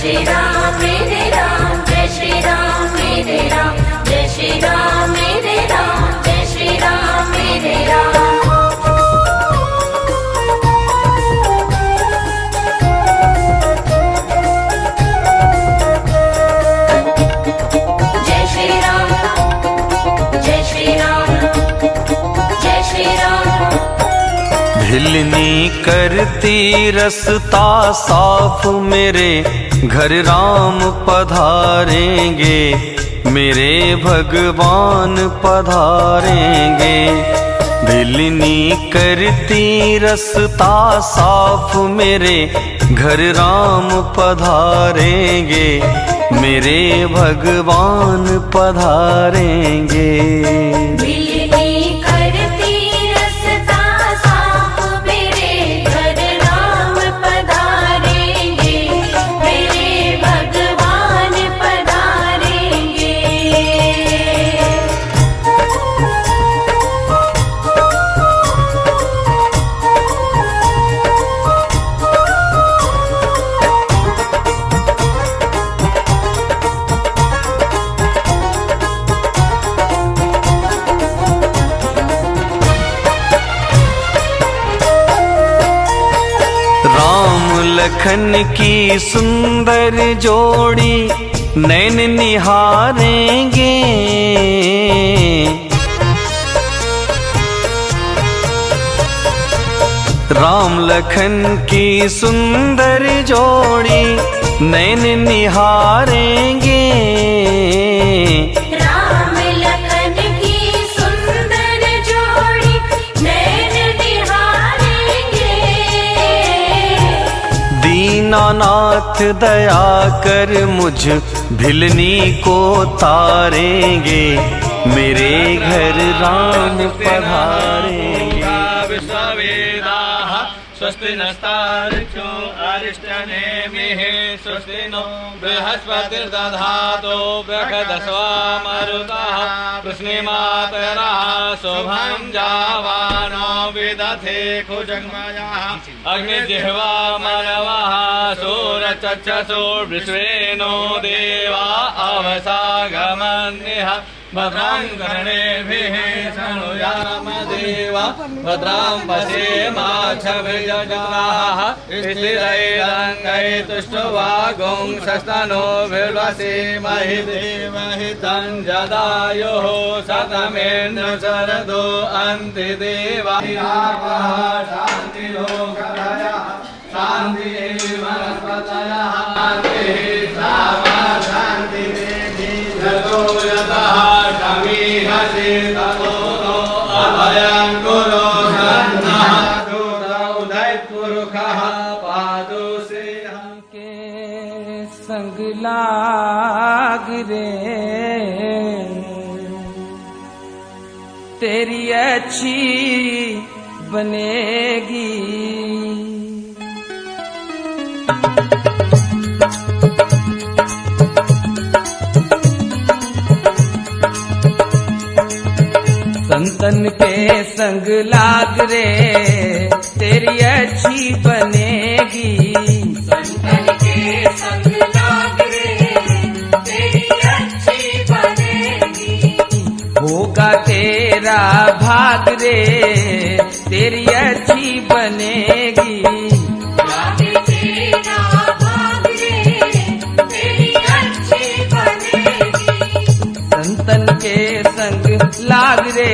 श्री राम मेरे राम, जय श्री राम मेरे राम, जय श्री राम मेरे राम, जय श्री राम मेरे राम। जय श्री राम, जय श्री राम, जय श्री राम। भिलनी करती रस्ता साफ मेरे घर राम पधारेंगे, मेरे भगवान पधारेंगे। भिलनी करती रस्ता साफ मेरे घर राम पधारेंगे, मेरे भगवान पधारेंगे। लखन की सुंदर जोड़ी नैन निहारेंगे, राम लखन की सुंदर जोड़ी नैन निहारेंगे। दीनानाथ दया कर मुझ भिलनी को तारेंगे, मेरे घर राम पधारेंगे। स्वस्ति नस्तार्क्ष्यो अरिष्टनेमिः, स्वस्ति नो बृहस्पतिर्दधातु बृहदस्वा मरुतः, कृष्णिमातरः शुभं जावानो विदधे खुजग्मयः, अग्निजिह्वा मनवः सूरचक्षुर्विश्वेनो देवा अवसागमन्यः। भद्रां कर्णेभिः शृणुयाम देवा, भद्रां पश्येमाक्षभिर्यजत्राः, स्थिरैरङ्गैस्तुष्ट्वागुंसस्तनोभिर्वसेमहि देवहितं जदायुः, शतमेन्द्र शरदो अन्ति देवा। शान्तिलोकधयः शान्तिः वनस्पतयः, शान्तिः सामा शान्तिरेधि जतो यतः शमीहसि ततो नो अभयं कुरु शरणः, उदयपुरुषः पादो से के संग लाग रे, तेरी अच्छी बनेगी। संतन के संग लाग रे, तेरी अच्छी बनेगी। संतन के संग लाग रे, तेरी अच्छी बनेगी। होगा तेरा भाग रे, तेरी अच्छी बनेगी। तेरा भाग रे, तेरी अच्छी बनेगी। संतन के संग लाग रे,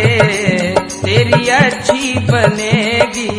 तेरी अच्छी बनेगी।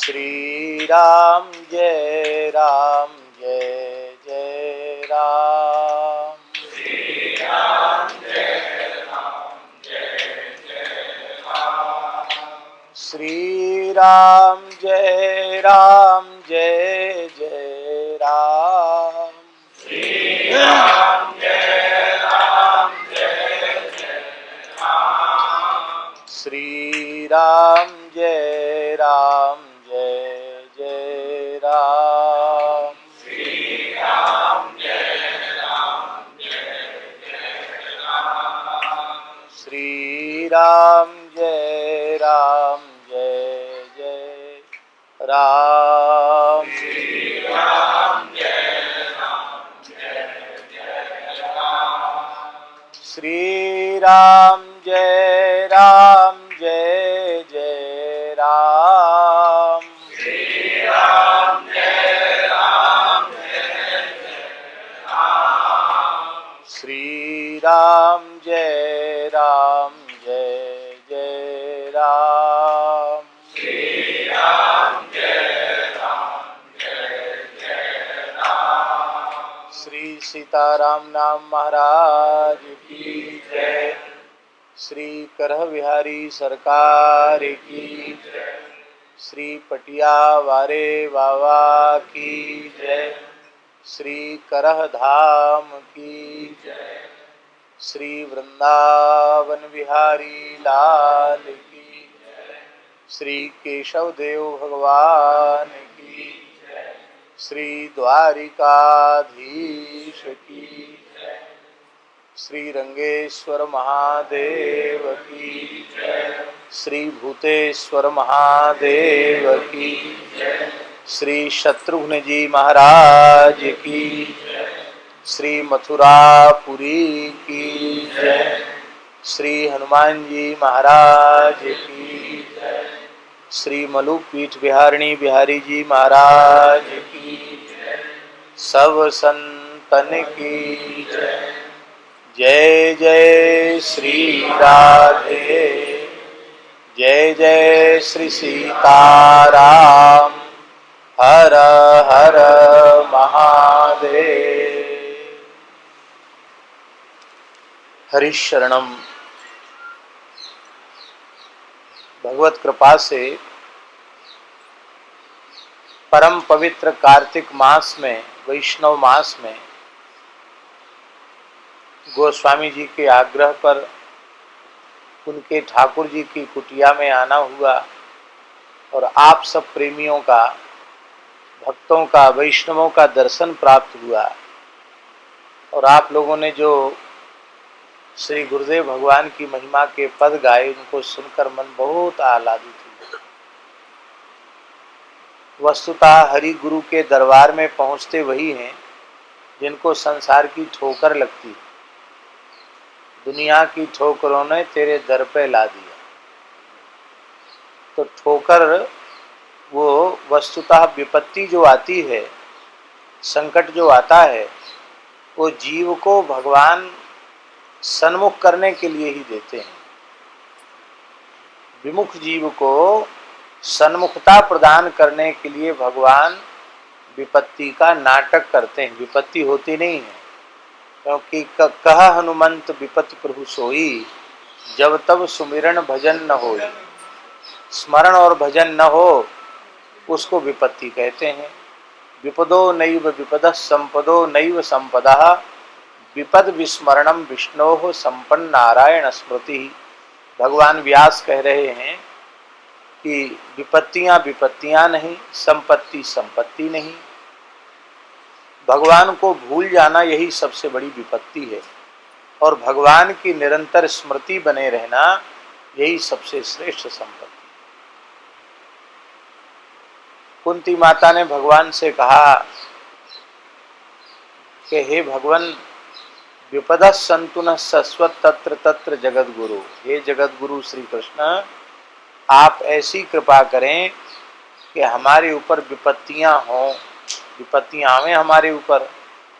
श्री राम जय राम जय जय राम। श्री राम जय राम जय जय राम। श्री राम जय राम जय जय राम। श्री राम जय राम जय जय राम। श्री राम जय राम जय जय राम। श्री राम जय राम जय जय राम। श्री राम जय राम जय जय राम। श्री राम जय राम जय जय राम। श्री राम जय राम जय जय राम। श्री राम जय राम जय जय राम। श्री राम जय राम जय जय राम। श्री राम जय राम जय जय राम। श्री सीताराम नाम महाराज की जय। श्री करह बिहारी सरकार की जय। श्री पटिया वारे बाबा की जय। श्री करह धाम की जय। श्री वृंदावन बिहारी लाल की जय। श्री केशव देव भगवान की जय। श्री द्वारिकाधीश की जय। श्री रंगेश्वर महादेव की जय। श्री भूतेश्वर महादेव की जय। श्री शत्रुघ्न जी महाराज की जय। श्री मथुरापुरी की जय। श्री हनुमान जी महाराज की जय। श्री मलुपीठ बिहारिणी बिहारी जी महाराज की जय। सब संतन की जय। जय जय श्री राधे। जय जय श्री सीताराम। हर हर महादेव। हरिशरणम। भगवत कृपा से परम पवित्र कार्तिक मास में, वैष्णव मास में, गोस्वामी जी के आग्रह पर उनके ठाकुर जी की कुटिया में आना हुआ और आप सब प्रेमियों का, भक्तों का, वैष्णवों का दर्शन प्राप्त हुआ। और आप लोगों ने जो श्री गुरुदेव भगवान की महिमा के पद गाए, उनको सुनकर मन बहुत आह्लादित हुआ। वस्तुतः हरि गुरु के दरबार में पहुँचते वही हैं जिनको संसार की ठोकर लगती है। दुनिया की ठोकरों ने तेरे दर पे ला दिया। तो ठोकर वो वस्तुतः विपत्ति जो आती है, संकट जो आता है, वो जीव को भगवान सन्मुख करने के लिए ही देते हैं। विमुख जीव को सन्मुखता प्रदान करने के लिए भगवान विपत्ति का नाटक करते हैं। विपत्ति होती नहीं है, क्योंकि कह हनुमंत विपत्ति प्रभु सोई, जब तब सुमिरन भजन न होई। स्मरण और भजन न हो उसको विपत्ति कहते हैं। विपदो नैव विपदः संपदो नैव संपदः विपद विस्मरणम विष्णोः संपन्न नारायण स्मृति। भगवान व्यास कह रहे हैं कि विपत्तियां विपत्तियां नहीं, संपत्ति संपत्ति नहीं। भगवान को भूल जाना यही सबसे बड़ी विपत्ति है, और भगवान की निरंतर स्मृति बने रहना यही सबसे श्रेष्ठ संपत्ति। कुंती माता ने भगवान से कहा कि हे भगवान, विपदा संतु न शश्वत तत्र तत्र जगत गुरु। हे जगत गुरु श्री कृष्ण, आप ऐसी कृपा करें कि हमारे ऊपर विपत्तियां हों, विपत्तियां आवें हमारे ऊपर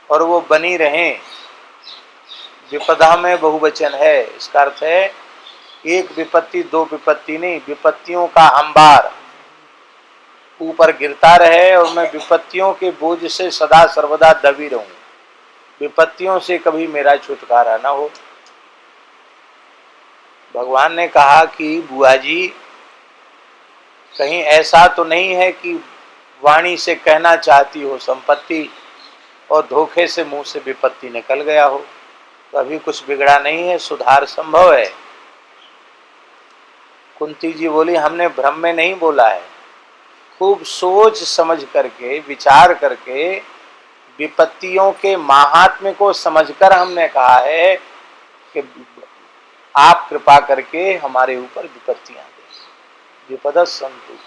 और वो बनी रहें। विपदा में बहुवचन है, इसका अर्थ है एक विपत्ति दो विपत्ति नहीं, विपत्तियों का अंबार। ऊपर गिरता रहे और मैं विपत्तियों के बोझ से सदा सर्वदा दबी रहूं, विपत्तियों से कभी मेरा छुटकारा ना हो। भगवान ने कहा कि बुआ जी, कहीं ऐसा तो नहीं है कि वाणी से कहना चाहती हो संपत्ति और धोखे से मुंह से विपत्ति निकल गया हो? तो अभी कुछ बिगड़ा नहीं है, सुधार संभव है। कुंती जी बोली, हमने भ्रम में नहीं बोला है, खूब सोच समझ करके विचार करके विपत्तियों के महात्म्य को समझकर हमने कहा है कि आप कृपा करके हमारे ऊपर विपत्तियां दें। विपद संतु।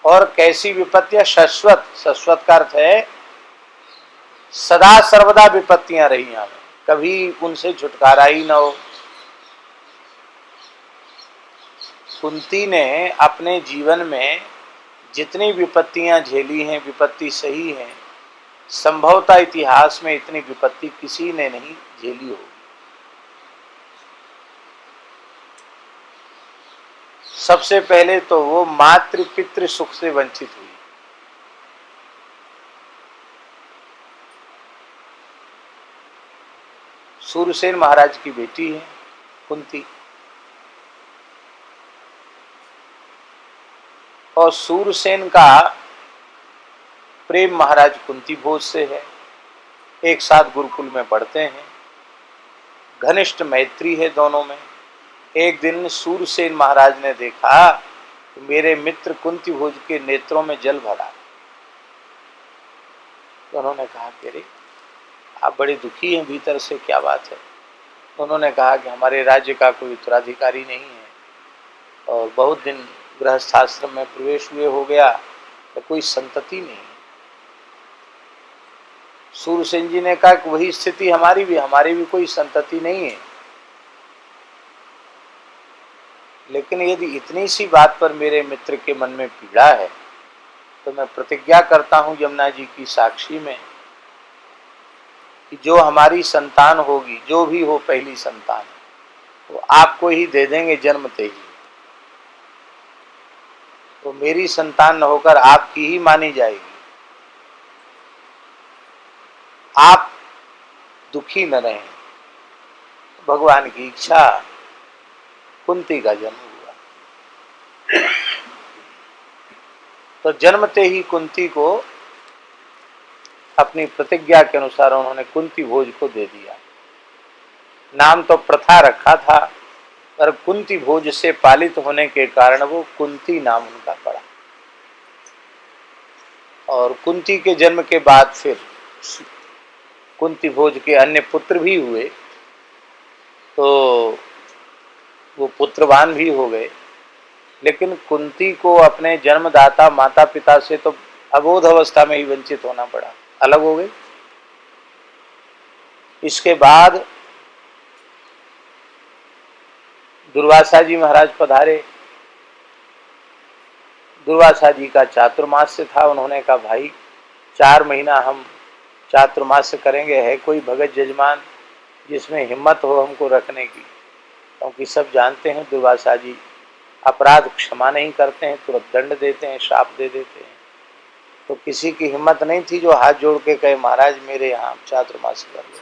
और कैसी विपत्तियां? शाश्वत। शाश्वत का अर्थ है सदा सर्वदा विपत्तियां रही हमें, कभी उनसे छुटकारा ही न हो। कुंती ने अपने जीवन में जितनी विपत्तियां झेली हैं, विपत्ति सही है, संभवतः इतिहास में इतनी विपत्ति किसी ने नहीं झेली होगी। सबसे पहले तो वो मातृ पितृ सुख से वंचित हुई। सूरसेन महाराज की बेटी है कुंती, और सूरसेन का प्रेम महाराज कुंती भोज से है। एक साथ गुरुकुल में पढ़ते हैं, घनिष्ठ मैत्री है दोनों में। एक दिन सूरसेन महाराज ने देखा कि मेरे मित्र कुंती भोज के नेत्रों में जल भरा। तो उन्होंने कहा कि अरे आप बड़े दुखी हैं भीतर से, क्या बात है? तो उन्होंने कहा कि हमारे राज्य का कोई उत्तराधिकारी नहीं है और बहुत दिन गृहस्थाश्रम में प्रवेश हुए हो गया तो कोई संतति नहीं। सूरसेन जी ने कहा कि वही स्थिति हमारी भी कोई संतति नहीं है। लेकिन यदि इतनी सी बात पर मेरे मित्र के मन में पीड़ा है तो मैं प्रतिज्ञा करता हूं यमुना जी की साक्षी में कि जो हमारी संतान होगी, जो भी हो पहली संतान, वो आपको ही दे देंगे जन्मते ही। तो मेरी संतान न होकर आपकी ही मानी जाएगी। आप दुखी न रहें। भगवान की इच्छा, कुंती का जन्म हुआ। तो जन्मते ही कुंती को अपनी प्रतिज्ञा के अनुसार उन्होंने कुंती भोज को दे दिया। नाम तो प्रथा रखा था, पर कुंती भोज से पालित होने के कारण वो कुंती नाम उनका पड़ा। और कुंती के जन्म के बाद फिर कुंती भोज के अन्य पुत्र भी हुए, तो वो पुत्रवान भी हो गए। लेकिन कुंती को अपने जन्मदाता माता पिता से तो अबोध अवस्था में ही वंचित होना पड़ा, अलग हो गई। इसके बाद दुर्वासा जी महाराज पधारे। दुर्वासा जी का चातुर्मास्य था। उन्होंने कहा भाई 4 महीना हम चातुर्मास्य करेंगे, है कोई भगत जजमान जिसमें हिम्मत हो हमको रखने की? क्योंकि सब जानते हैं दुर्वासा जी अपराध क्षमा नहीं करते हैं, तुरंत दंड देते हैं, श्राप दे देते हैं। तो किसी की हिम्मत नहीं थी जो हाथ जोड़ के कहे महाराज मेरे यहाँ चातुर्मास्य कर लो।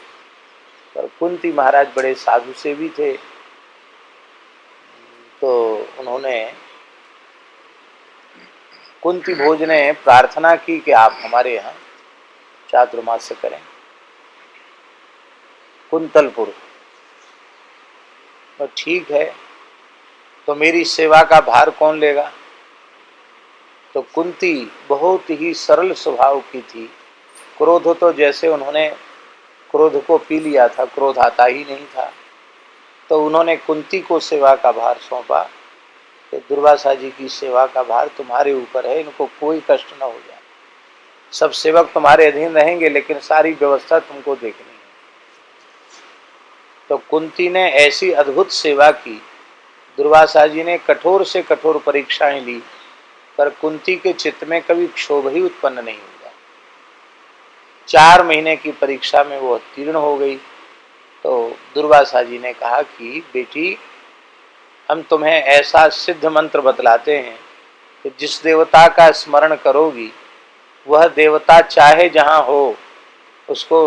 पर कुंती महाराज बड़े साधु से भी थे, तो उन्होंने कुंती भोज ने प्रार्थना की कि आप हमारे यहाँ चातुर्मास्य करें कुंतलपुर। तो ठीक है, तो मेरी सेवा का भार कौन लेगा? तो कुंती बहुत ही सरल स्वभाव की थी। क्रोध तो जैसे उन्होंने क्रोध को पी लिया था, क्रोध आता ही नहीं था। तो उन्होंने कुंती को सेवा का भार सौंपा कि दुर्वासा जी की सेवा का भार तुम्हारे ऊपर है, इनको कोई कष्ट न हो जाए। सब सेवक तुम्हारे अधीन रहेंगे, लेकिन सारी व्यवस्था तुमको देखनी है। तो कुंती ने ऐसी अद्भुत सेवा की। दुर्वासा जी ने कठोर से कठोर परीक्षाएं ली, पर कुंती के चित्त में कभी क्षोभ ही उत्पन्न नहीं हुआ। 4 महीने की परीक्षा में वो उत्तीर्ण हो गई। तो दुर्वासा जी ने कहा कि बेटी, हम तुम्हें ऐसा सिद्ध मंत्र बतलाते हैं कि जिस देवता का स्मरण करोगी वह देवता चाहे जहाँ हो उसको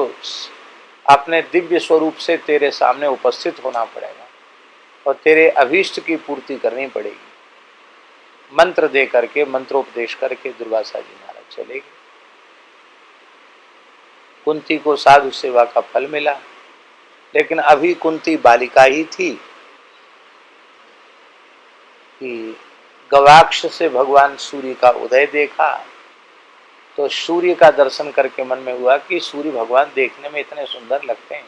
अपने दिव्य स्वरूप से तेरे सामने उपस्थित होना पड़ेगा और तेरे अभीष्ट की पूर्ति करनी पड़ेगी। मंत्र दे करके, मंत्रोपदेश करके दुर्वासा जी महाराज चले गए। कुंती को साधु सेवा का फल मिला, लेकिन अभी कुंती बालिका ही थी कि गवाक्ष से भगवान सूर्य का उदय देखा। तो सूर्य का दर्शन करके मन में हुआ कि सूर्य भगवान देखने में इतने सुंदर लगते हैं,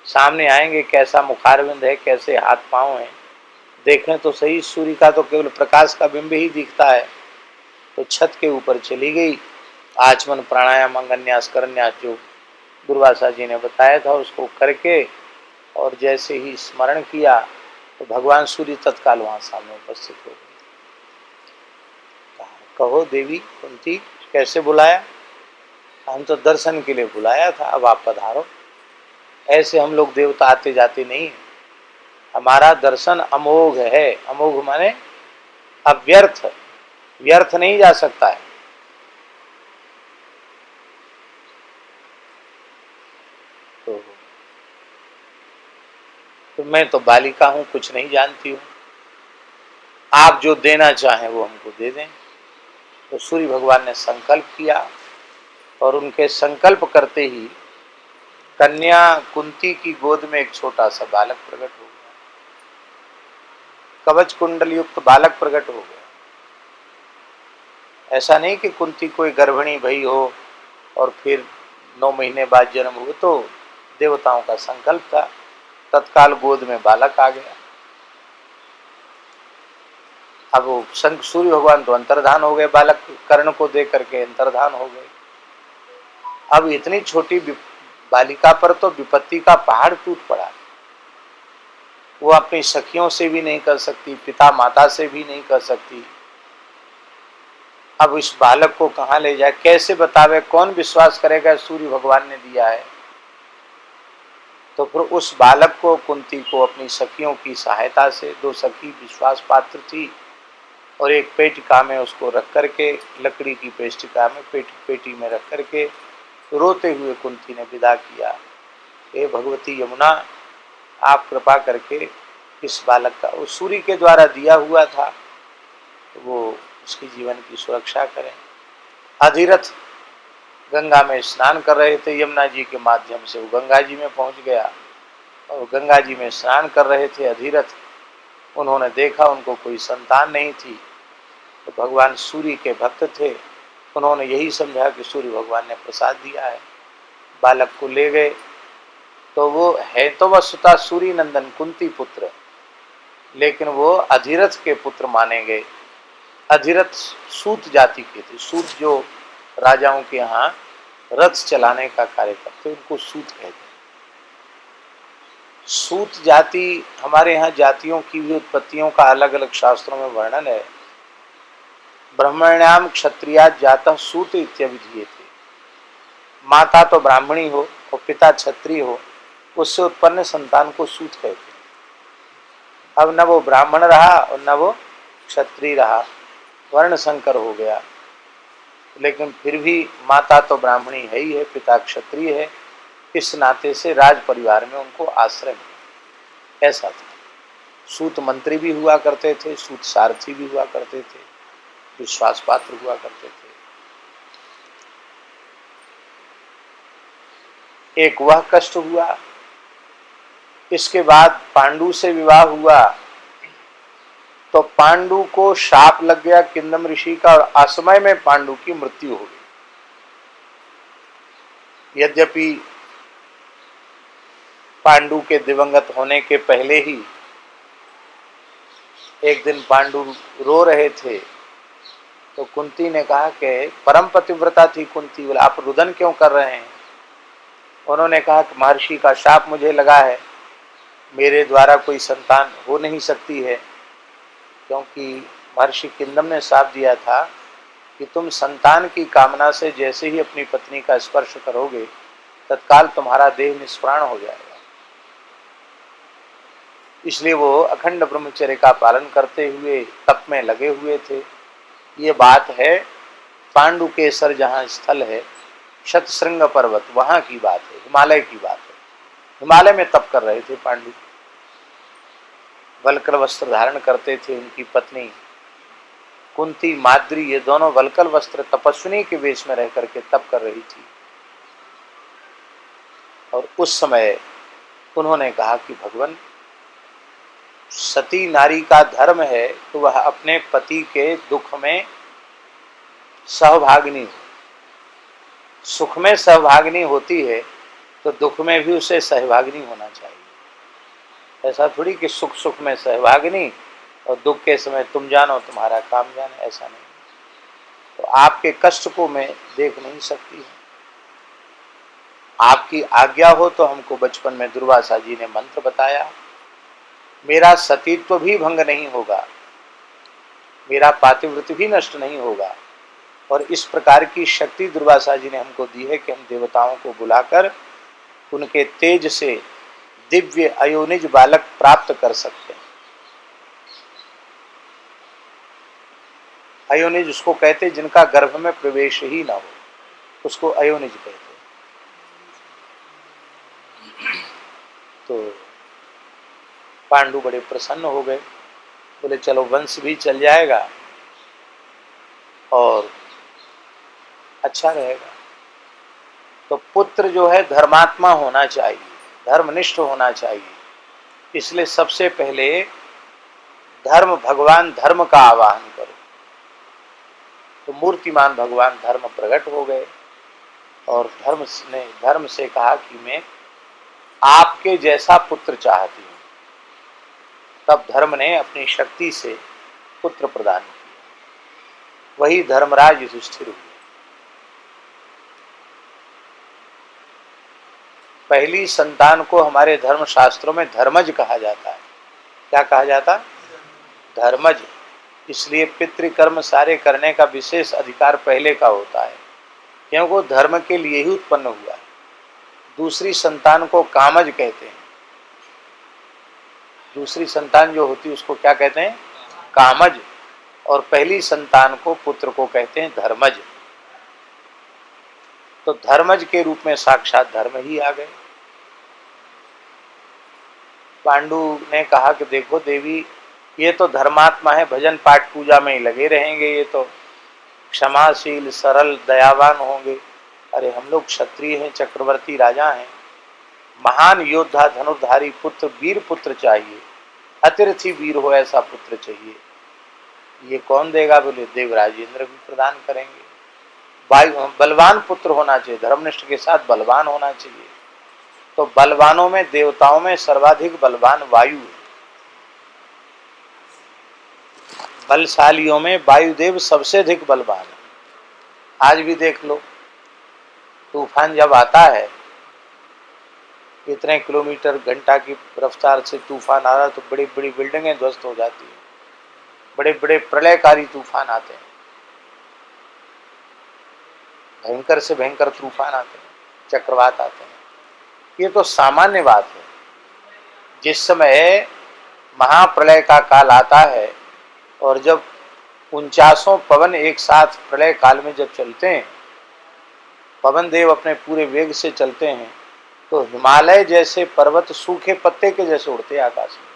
सामने आएंगे, कैसा मुखारविंद है, कैसे हाथ पांव हैं, देखें तो सही। सूर्य का तो केवल प्रकाश का बिंब ही दिखता है। तो छत के ऊपर चली गई, आचमन प्राणायाम अंगन्यास करन्यास जो दुर्वासा जी ने बताया था उसको करके, और जैसे ही स्मरण किया तो भगवान सूर्य तत्काल वहां सामने उपस्थित हो गए। कहो देवी कुंती, कैसे बुलाया? हम तो दर्शन के लिए बुलाया था, अब आप पधारो। ऐसे हम लोग देवता आते जाते नहीं है, हमारा दर्शन अमोघ है। अमोघ माने अव्यर्थ, व्यर्थ नहीं जा सकता है। तो मैं तो बालिका हूं, कुछ नहीं जानती हूं, आप जो देना चाहें वो हमको दे दें। तो सूर्य भगवान ने संकल्प किया और उनके संकल्प करते ही कन्या कुंती की गोद में एक छोटा सा बालक प्रकट हो गया, कवच कुंडल युक्त बालक प्रकट हो गया। ऐसा नहीं कि कुंती कोई गर्भिणी भई हो और फिर 9 महीने बाद जन्म हुआ, तो देवताओं का संकल्प था, तत्काल गोद में बालक आ गया। अब वो सूर्य भगवान तो अंतर्धान हो गए, बालक कर्ण को दे करके अंतर्धान हो गए। अब इतनी छोटी बालिका पर तो विपत्ति का पहाड़ टूट पड़ा। वो अपनी सखियों से भी नहीं कर सकती, पिता माता से भी नहीं कर सकती। अब इस बालक को कहाँ ले जाए, कैसे बतावे, कौन विश्वास करेगा सूर्य भगवान ने दिया है। तो फिर उस बालक को कुंती को अपनी सखियों की सहायता से, 2 सखी विश्वास पात्र थी, और एक पेटिका में उसको रख करके, लकड़ी की पेटिका में, पेटी में रख करके रोते हुए कुंती ने विदा किया। हे भगवती यमुना, आप कृपा करके इस बालक का, उस सूर्य के द्वारा दिया हुआ था, तो वो उसके जीवन की सुरक्षा करें। अधिरथ गंगा में स्नान कर रहे थे, यमुना जी के माध्यम से वो गंगा जी में पहुंच गया, और गंगा जी में स्नान कर रहे थे अधिरथ। उन्होंने देखा उनको कोई संतान नहीं थी, तो भगवान सूर्य के भक्त थे, उन्होंने यही समझा कि सूर्य भगवान ने प्रसाद दिया है, बालक को ले गए। तो वो है तो वस्तुतः सूर्य नंदन कुंती पुत्र, लेकिन वो अधिरथ के पुत्र माने गए। अधिरथ सूत जाति के थे। सूत जो राजाओं के यहाँ रथ चलाने का कार्य करते, उनको सूत कहते हैं। सूत जाति, हमारे यहाँ जातियों की भी उत्पत्तियों का अलग अलग शास्त्रों में वर्णन है। ब्रह्मण्याम क्षत्रिया जातः सूत इत्यभिधीयते। माता तो ब्राह्मणी हो और पिता क्षत्रिय हो, उससे उत्पन्न संतान को सूत कहते हैं। अब न वो ब्राह्मण रहा और न वो क्षत्रिय रहा, वर्ण संकर हो गया, लेकिन फिर भी माता तो ब्राह्मणी है ही है, पिता क्षत्रिय है, इस नाते से राज परिवार में उनको आश्रय मिला। ऐसा था। सूत मंत्री भी हुआ करते थे, सूत सारथी भी हुआ करते थे, विश्वास पात्र हुआ करते थे। एक वह कष्ट हुआ। इसके बाद पांडु से विवाह हुआ, तो पांडु को शाप लग गया किंदम ऋषि का, और असमय में पांडु की मृत्यु हो गई। यद्यपि पांडु के दिवंगत होने के पहले ही एक दिन पांडु रो रहे थे, तो कुंती ने कहा कि परम पतिव्रता थी कुंती, बोला आप रुदन क्यों कर रहे हैं? उन्होंने कहा कि महर्षि का शाप मुझे लगा है, मेरे द्वारा कोई संतान हो नहीं सकती है, क्योंकि महर्षि किंदम ने शाप दिया था कि तुम संतान की कामना से जैसे ही अपनी पत्नी का स्पर्श करोगे, तत्काल तुम्हारा देह निष्प्राण हो जाएगा। इसलिए वो अखंड ब्रह्मचर्य का पालन करते हुए तप में लगे हुए थे। ये बात है पांडु केसर जहाँ स्थल है, शतशृंग पर्वत, वहां की बात है, हिमालय की बात है। हिमालय में तप कर रहे थे पांडु, वल्कल वस्त्र धारण करते थे। उनकी पत्नी कुंती, माद्री, ये दोनों वल्कल वस्त्र तपस्विनी के वेश में रह करके तप कर रही थी। और उस समय उन्होंने कहा कि भगवान, सती नारी का धर्म है कि वह अपने पति के दुख में सहभागिनी हो। सुख में सहभागिनी होती है तो दुख में भी उसे सहभागिनी होना चाहिए। ऐसा थोड़ी कि सुख सुख में सहभागिनी और दुख के समय तुम जानो तुम्हारा काम जाने, ऐसा नहीं। तो आपके कष्ट को मैं देख नहीं सकती। आपकी आज्ञा हो तो हमको बचपन में दुर्वासा जी ने मंत्र बताया, मेरा सतीत्व भी भंग नहीं होगा, मेरा पातिव्रत्य भी नष्ट नहीं होगा। और इस प्रकार की शक्ति दुर्वासा जी ने हमको दी है कि हम देवताओं को बुलाकर उनके तेज से दिव्य अयोनिज बालक प्राप्त कर सकते हैं। अयोनिज उसको कहते जिनका गर्भ में प्रवेश ही ना हो, उसको अयोनिज कहते। तो पांडु बड़े प्रसन्न हो गए, बोले चलो वंश भी चल जाएगा और अच्छा रहेगा। तो पुत्र जो है धर्मात्मा होना चाहिए, धर्मनिष्ठ होना चाहिए। इसलिए सबसे पहले धर्म, भगवान धर्म का आवाहन करो। तो मूर्तिमान भगवान धर्म प्रकट हो गए और धर्म से कहा कि मैं आपके जैसा पुत्र चाहती हूँ। तब धर्म ने अपनी शक्ति से पुत्र प्रदान किया, वही धर्मराज युधिष्ठिर हुए। पहली संतान को हमारे धर्म शास्त्रों में धर्मज कहा जाता है। क्या कहा जाता? धर्मज। इसलिए पितृकर्म सारे करने का विशेष अधिकार पहले का होता है, क्योंकि वो धर्म के लिए ही उत्पन्न हुआ है। दूसरी संतान को कामज कहते हैं। दूसरी संतान जो होती है उसको क्या कहते हैं? कामज। और पहली संतान को, पुत्र को कहते हैं धर्मज। तो धर्मज के रूप में साक्षात धर्म ही आ गए। पांडु ने कहा कि देखो देवी, ये तो धर्मात्मा है, भजन पाठ पूजा में ही लगे रहेंगे, ये तो क्षमाशील सरल दयावान होंगे। अरे हम लोग क्षत्रिय हैं, चक्रवर्ती राजा हैं, महान योद्धा धनुर्धारी पुत्र, वीर पुत्र चाहिए, अतिरथी वीर हो ऐसा पुत्र चाहिए। ये कौन देगा? बोले देवराज इंद्र भी प्रदान करेंगे। बलवान पुत्र होना चाहिए, धर्मनिष्ठ के साथ बलवान होना चाहिए। तो बलवानों में, देवताओं में सर्वाधिक बलवान वायु है। बलशालियों में वायुदेव सबसे अधिक बलवान है। आज भी देख लो, तूफान जब आता है, इतने किलोमीटर घंटा की रफ्तार से तूफान आ रहा तो बड़ी बड़ी बिल्डिंगें ध्वस्त हो जाती हैं, बड़े बड़े प्रलयकारी तूफान आते हैं, भयंकर से भयंकर तूफान आते हैं, चक्रवात आते हैं। ये तो सामान्य बात है। जिस समय महाप्रलय का काल आता है और जब 49 पवन एक साथ प्रलय काल में जब चलते हैं, पवन देव अपने पूरे वेग से चलते हैं, तो हिमालय जैसे पर्वत सूखे पत्ते के जैसे उड़ते हैं आकाश में।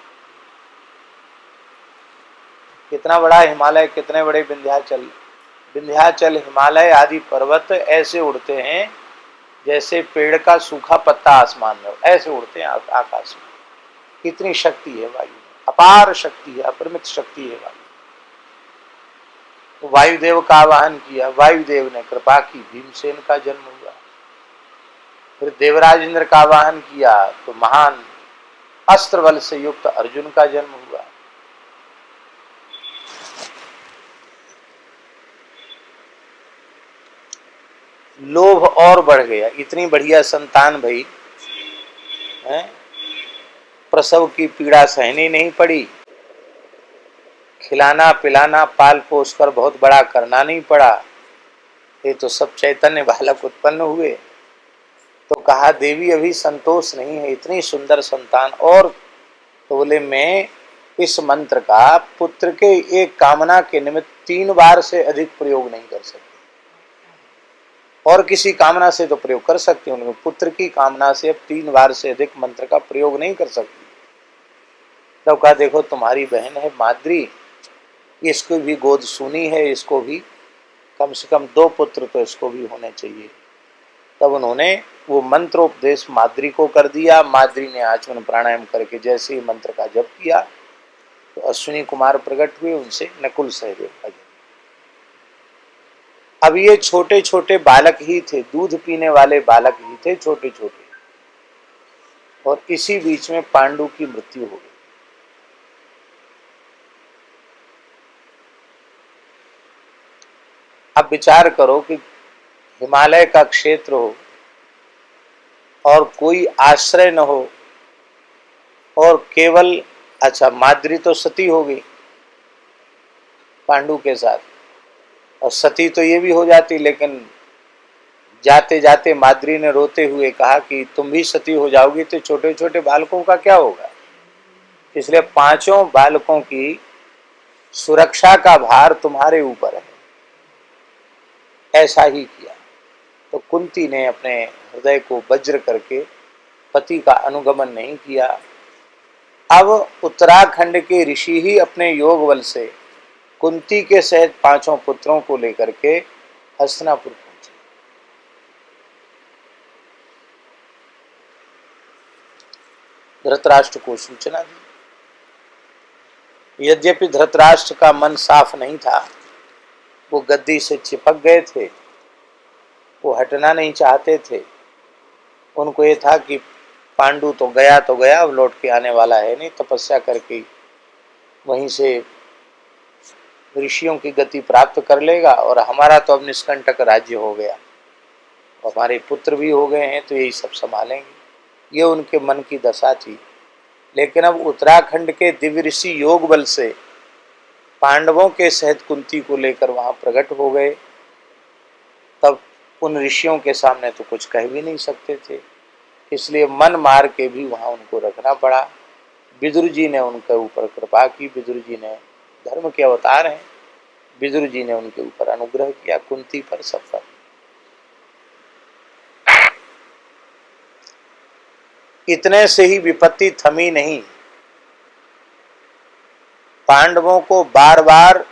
कितना बड़ा हिमालय, कितने बड़े विंध्याचल हिमालय आदि पर्वत ऐसे उड़ते हैं जैसे पेड़ का सूखा पत्ता आसमान में, ऐसे उड़ते हैं आकाश में। कितनी शक्ति है वायु में, अपार शक्ति है, अपरिमित शक्ति है वायु। तो वायुदेव का आवाहन किया, वायुदेव ने कृपा की, भीमसेन का जन्म हुआ। फिर देवराज इंद्र का आवाहन किया तो महान अस्त्र बल से युक्त अर्जुन का जन्म हुआ। लोभ और बढ़ गया, इतनी बढ़िया संतान भई है, प्रसव की पीड़ा सहनी नहीं पड़ी, खिलाना पिलाना पाल पोस कर बहुत बड़ा करना नहीं पड़ा। ये तो सब चैतन्य बालक उत्पन्न हुए। तो कहा देवी अभी संतोष नहीं है, इतनी सुंदर संतान और। तो बोले मैं इस मंत्र का पुत्र के एक कामना के निमित्त 3 बार से अधिक प्रयोग नहीं कर सकते। और किसी कामना से तो प्रयोग कर सकते हैं, उनमें पुत्र की कामना से अब 3 बार से अधिक मंत्र का प्रयोग नहीं कर सकती। तब कहा देखो तुम्हारी बहन है माद्री, इसको भी गोद सुनी है, इसको भी कम से कम 2 पुत्र तो इसको भी होने चाहिए। तब उन्होंने वो मंत्रोपदेश माद्री को कर दिया। माद्री ने आचमन प्राणायाम करके जैसे ही मंत्र का जप किया तो अश्विनी कुमार प्रकट हुए, उनसे नकुल सहदेव का जन्म। अब ये छोटे छोटे बालक ही थे, दूध पीने वाले बालक ही थे, छोटे छोटे, और इसी बीच में पांडु की मृत्यु हो गई। अब विचार करो कि हिमालय का क्षेत्र हो और कोई आश्रय न हो, और केवल अच्छा माद्री तो सती हो गई पांडु के साथ, और सती तो ये भी हो जाती, लेकिन जाते जाते माद्री ने रोते हुए कहा कि तुम भी सती हो जाओगी तो छोटे छोटे बालकों का क्या होगा। इसलिए 5 बालकों की सुरक्षा का भार तुम्हारे ऊपर है। ऐसा ही किया तो कुंती ने अपने हृदय को वज्र करके पति का अनुगमन नहीं किया। अब उत्तराखंड के ऋषि ही अपने योग बल से कुंती के सहित 5 पुत्रों को लेकर के हस्तिनापुर पहुंचे। धृतराष्ट्र को सूचना दी। यद्यपि धृतराष्ट्र का मन साफ नहीं था, वो गद्दी से चिपक गए थे, वो हटना नहीं चाहते थे। उनको ये था कि पांडु तो गया, अब लौट के आने वाला है नहीं, तपस्या करके वहीं से ऋषियों की गति प्राप्त कर लेगा और हमारा तो अब निष्कंटक राज्य हो गया, हमारे पुत्र भी हो गए हैं तो यही सब संभालेंगे। ये उनके मन की दशा थी। लेकिन अब उत्तराखंड के दिव्य ऋषि योग बल से पांडवों के सहित कुंती को लेकर वहां प्रकट हो गए। तब उन ऋषियों के सामने तो कुछ कह भी नहीं सकते थे, इसलिए मन मार के भी वहां उनको रखना पड़ा। विदुर जी ने उनके ऊपर कृपा की। विदुर जी ने धर्म के अवतार हैं, विदुर जी ने उनके ऊपर अनुग्रह किया, कुंती पर सब पर। इतने से ही विपत्ति थमी नहीं। पांडवों को बार बार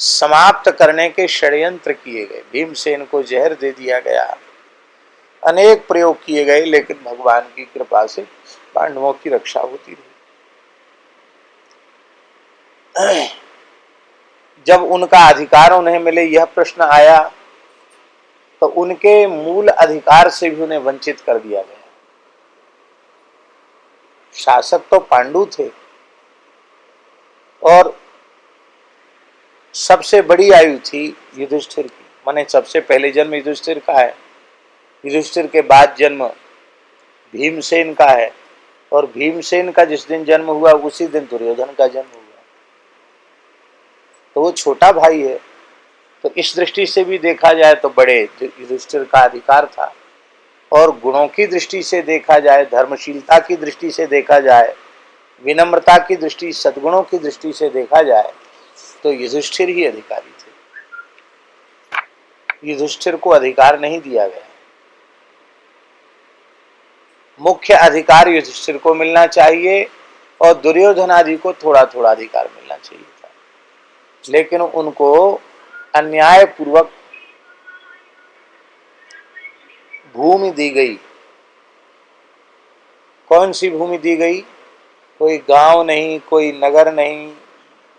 समाप्त करने के षड्यंत्र किए गए। भीमसेन को जहर दे दिया गया, अनेक प्रयोग किए गए, लेकिन भगवान की कृपा से पांडवों की रक्षा होती रही। जब उनका अधिकार उन्हें मिले यह प्रश्न आया तो उनके मूल अधिकार से भी उन्हें वंचित कर दिया गया। शासक तो पांडु थे और सबसे बड़ी आयु थी युधिष्ठिर की, माने सबसे पहले जन्म युधिष्ठिर का है, युधिष्ठिर के बाद जन्म भीमसेन का है, और भीमसेन का जिस दिन जन्म हुआ उसी दिन दुर्योधन का जन्म हुआ। तो वो छोटा भाई है, तो इस दृष्टि से भी देखा जाए तो बड़े युधिष्ठिर का अधिकार था। और गुणों की दृष्टि से देखा जाए, धर्मशीलता की दृष्टि से देखा जाए, विनम्रता की दृष्टि, सद्गुणों की दृष्टि से देखा जाए तो युधिष्ठिर ही अधिकारी थे। युधिष्ठिर को अधिकार नहीं दिया गया। मुख्य अधिकार युधिष्ठिर को मिलना चाहिए और दुर्योधन आदि को थोड़ा थोड़ा अधिकार मिलना चाहिए था, लेकिन उनको अन्यायपूर्वक भूमि दी गई। कौन सी भूमि दी गई? कोई गांव नहीं, कोई नगर नहीं,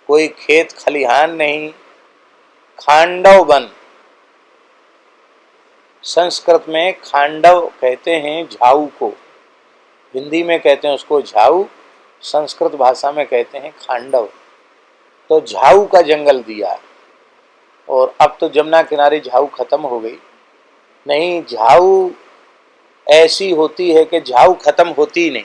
कोई खेत खलिहान नहीं, खांडव वन। संस्कृत में खांडव कहते हैं झाऊ को, हिंदी में कहते हैं उसको झाऊ, संस्कृत भाषा में कहते हैं खांडव। तो झाऊ का जंगल दिया। और अब तो जमुना किनारे झाऊ खत्म हो गई। नहीं, झाऊ ऐसी होती है कि झाऊ खत्म होती ही नहीं,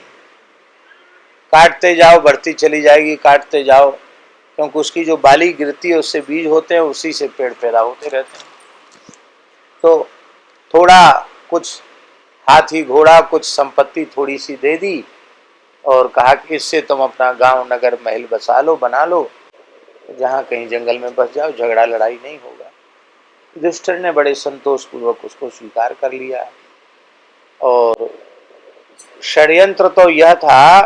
काटते जाओ बढ़ती चली जाएगी, काटते जाओ, क्योंकि उसकी जो बाली गिरती है उससे बीज होते हैं, उसी से पेड़ पैदा होते रहते हैं। तो थोड़ा कुछ हाथी घोड़ा कुछ संपत्ति थोड़ी सी दे दी और कहा कि इससे तुम अपना गांव नगर महल बसा लो, बना लो, जहाँ कहीं जंगल में बस जाओ, झगड़ा लड़ाई नहीं होगा। युधिष्ठिर ने बड़े संतोष पूर्वक उसको स्वीकार कर लिया। और षड्यंत्र तो यह था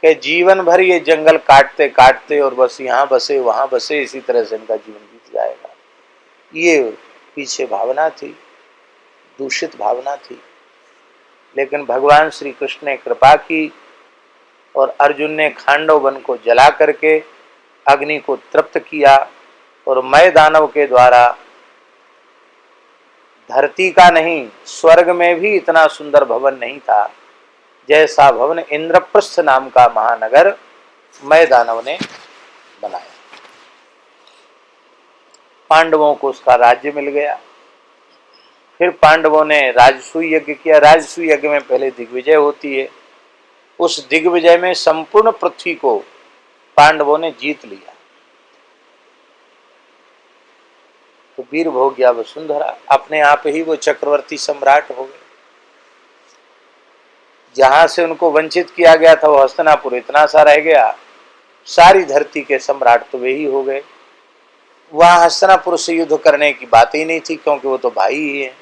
कि जीवन भर ये जंगल काटते काटते और बस यहाँ बसे वहाँ बसे, इसी तरह से इनका जीवन बीत जाएगा। ये पीछे भावना थी, दूषित भावना थी। लेकिन भगवान श्री कृष्ण ने कृपा की और अर्जुन ने खांडव वन को जला करके अग्नि को तृप्त किया। और मय दानव के द्वारा धरती का नहीं, स्वर्ग में भी इतना सुंदर भवन नहीं था जैसा भवन इंद्रप्रस्थ नाम का महानगर मय दानव ने बनाया। पांडवों को उसका राज्य मिल गया। फिर पांडवों ने राजसूय यज्ञ किया। राजसूय यज्ञ में पहले दिग्विजय होती है। उस दिग्विजय में संपूर्ण पृथ्वी को पांडवों ने जीत लिया। तो वीर भोग्या वसुंधरा, अपने आप ही वो चक्रवर्ती सम्राट हो गए। जहां से उनको वंचित किया गया था वो हस्तिनापुर इतना सा रह गया, सारी धरती के सम्राट तो वे ही हो गए। वहां हस्तिनापुर से युद्ध करने की बात ही नहीं थी, क्योंकि वो तो भाई ही है।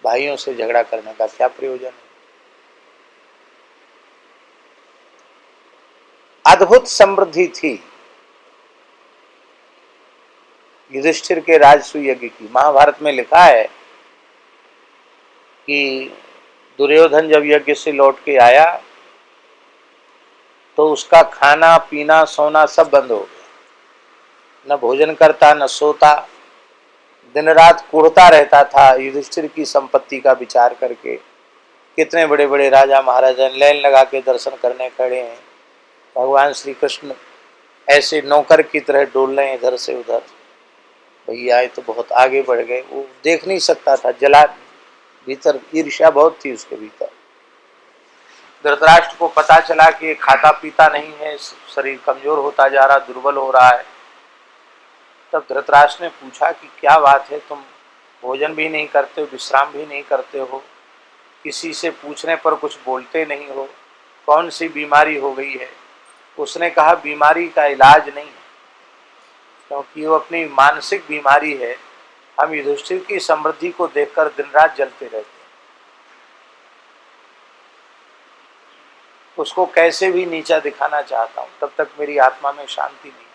भाइयों से झगड़ा करने का क्या प्रयोजन है। अद्भुत समृद्धि थी युधिष्ठिर के राजसूय यज्ञ की। महाभारत में लिखा है कि दुर्योधन जब यज्ञ से लौट के आया तो उसका खाना पीना सोना सब बंद हो गया। न भोजन करता, न सोता, दिन रात कुढ़ता रहता था युधिष्ठिर की संपत्ति का विचार करके। कितने बड़े बड़े राजा महाराजा लाइन लगा के दर्शन करने खड़े हैं। भगवान श्री कृष्ण ऐसे नौकर की तरह डोल रहे हैं इधर से उधर। भैया ये तो बहुत आगे बढ़ गए। वो देख नहीं सकता था, जला भीतर ईर्ष्या बहुत थी उसके भीतर। धृतराष्ट्र को पता चला कि ये खाता पीता नहीं है, शरीर कमजोर होता जा रहा, दुर्बल हो रहा है। तब धृतराष्ट्र ने पूछा कि क्या बात है, तुम भोजन भी नहीं करते हो, विश्राम भी नहीं करते हो, किसी से पूछने पर कुछ बोलते नहीं हो, कौन सी बीमारी हो गई है। उसने कहा बीमारी का इलाज नहीं है, क्योंकि वो अपनी मानसिक बीमारी है। हम युधिष्ठिर की समृद्धि को देखकर दिन रात जलते रहते हैं। उसको कैसे भी नीचा दिखाना चाहता हूं, तब तक मेरी आत्मा में शांति नहीं है।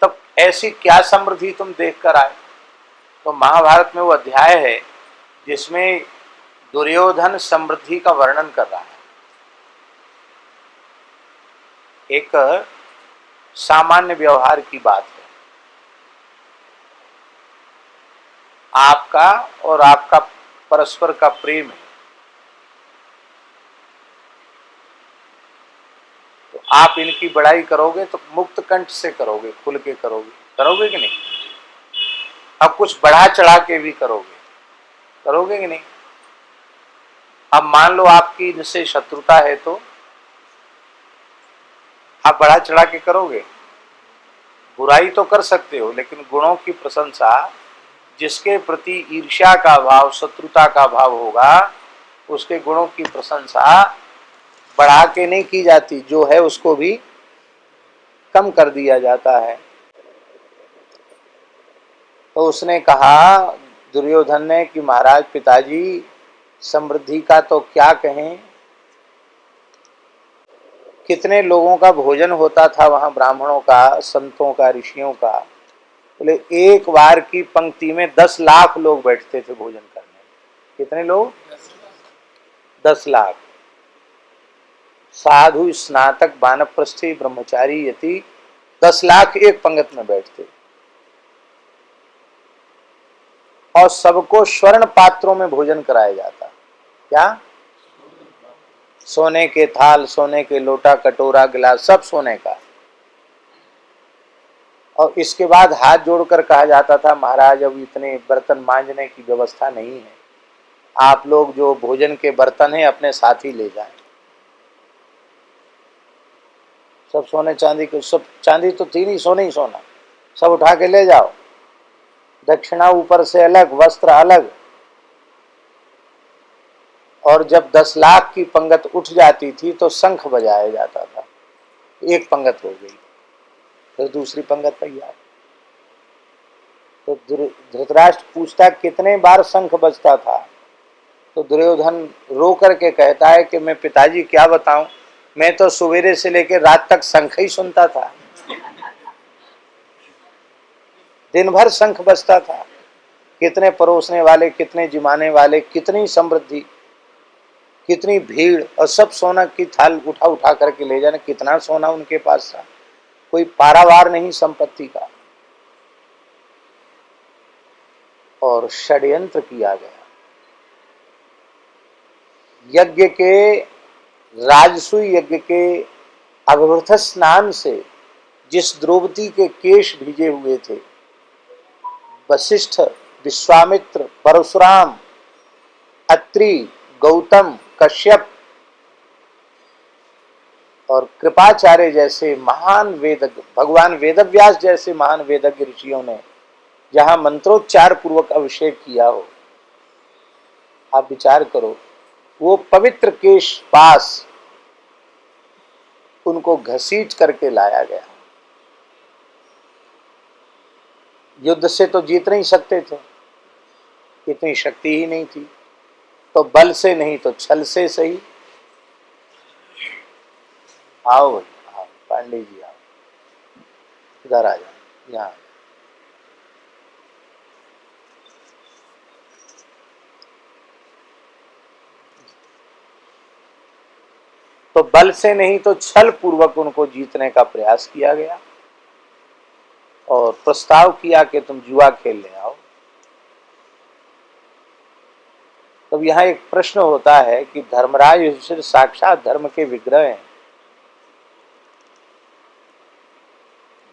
तब ऐसी क्या समृद्धि तुम देख कर आए। तो महाभारत में वो अध्याय है जिसमें दुर्योधन समृद्धि का वर्णन कर रहा है। एक सामान्य व्यवहार की बात है। आपका और आपका परस्पर का प्रेम है, तो आप इनकी बड़ाई करोगे तो मुक्त कंठ से करोगे, खुल के करोगे, करोगे कि नहीं। अब कुछ बढ़ा चढ़ा के भी करोगे, करोगे कि नहीं। अब मान लो आपकी इनसे शत्रुता है तो आप बढ़ा चढ़ा के करोगे। बुराई तो कर सकते हो, लेकिन गुणों की प्रशंसा, जिसके प्रति ईर्ष्या का भाव, शत्रुता का भाव होगा, उसके गुणों की प्रशंसा बढ़ा के नहीं की जाती, जो है उसको भी कम कर दिया जाता है। तो उसने कहा दुर्योधन ने कि महाराज पिताजी, समृद्धि का तो क्या कहें। कितने लोगों का भोजन होता था वहां, ब्राह्मणों का, संतों का, ऋषियों का। बोले एक बार की पंक्ति में 10 लाख लोग बैठते थे भोजन करने। कितने लोग? 10 लाख। साधु, स्नातक, वानप्रस्थी, ब्रह्मचारी, यति, 10 लाख एक पंक्ति में बैठते। और सबको स्वर्ण पात्रों में भोजन कराया जाता। क्या? सोने के थाल, सोने के लोटा, कटोरा, गिलास, सब सोने का। और इसके बाद हाथ जोड़कर कहा जाता था महाराज अब इतने बर्तन मांजने की व्यवस्था नहीं है, आप लोग जो भोजन के बर्तन हैं अपने साथ ही ले जाएं। सब सोने चांदी के, सब चांदी तो थी नहीं, सोने ही सोना, सब उठा के ले जाओ। दक्षिणा ऊपर से अलग, वस्त्र अलग, और जब 10 लाख की पंगत उठ जाती थी तो शंख बजाया जाता था। एक पंगत हो गई, फिर दूसरी पंगत तैयार। तो धृतराष्ट्र पूछता कितने बार शंख बजता था, तो दुर्योधन रो करके कहता है कि मैं पिताजी क्या बताऊं, मैं तो सवेरे से लेकर रात तक शंख ही सुनता था, दिन भर शंख बजता था। कितने परोसने वाले, कितने जिमाने वाले, कितनी समृद्धि, कितनी भीड़, और सब सोना की थाल उठा उठा करके ले जाने। कितना सोना उनके पास था, कोई पारावार नहीं संपत्ति का। और षड्यंत्र किया गया। यज्ञ के, राजसूय यज्ञ के अभिवृत स्नान से जिस द्रौपदी के केश भीजे हुए थे, वशिष्ठ, विश्वामित्र, परशुराम, अत्रि, गौतम, कश्यप और कृपाचार्य जैसे महान वेदज्ञ, भगवान वेदव्यास जैसे महान वेदज्ञ ऋषियों ने जहां मंत्रोच्चार पूर्वक अभिषेक किया हो, आप विचार करो, वो पवित्र केश पास उनको घसीट करके लाया गया। युद्ध से तो जीत नहीं सकते थे, इतनी शक्ति ही नहीं थी, तो बल से नहीं तो छल से सही। आओ भाई, आओ पांडे जी, आओ इधर आ जाओ, यहाँ तो बल से नहीं तो छल पूर्वक उनको जीतने का प्रयास किया गया और प्रस्ताव किया कि तुम जुआ खेल ले आओ। तब यहाँ एक प्रश्न होता है कि धर्मराज युधिष्ठिर साक्षात धर्म के विग्रह हैं,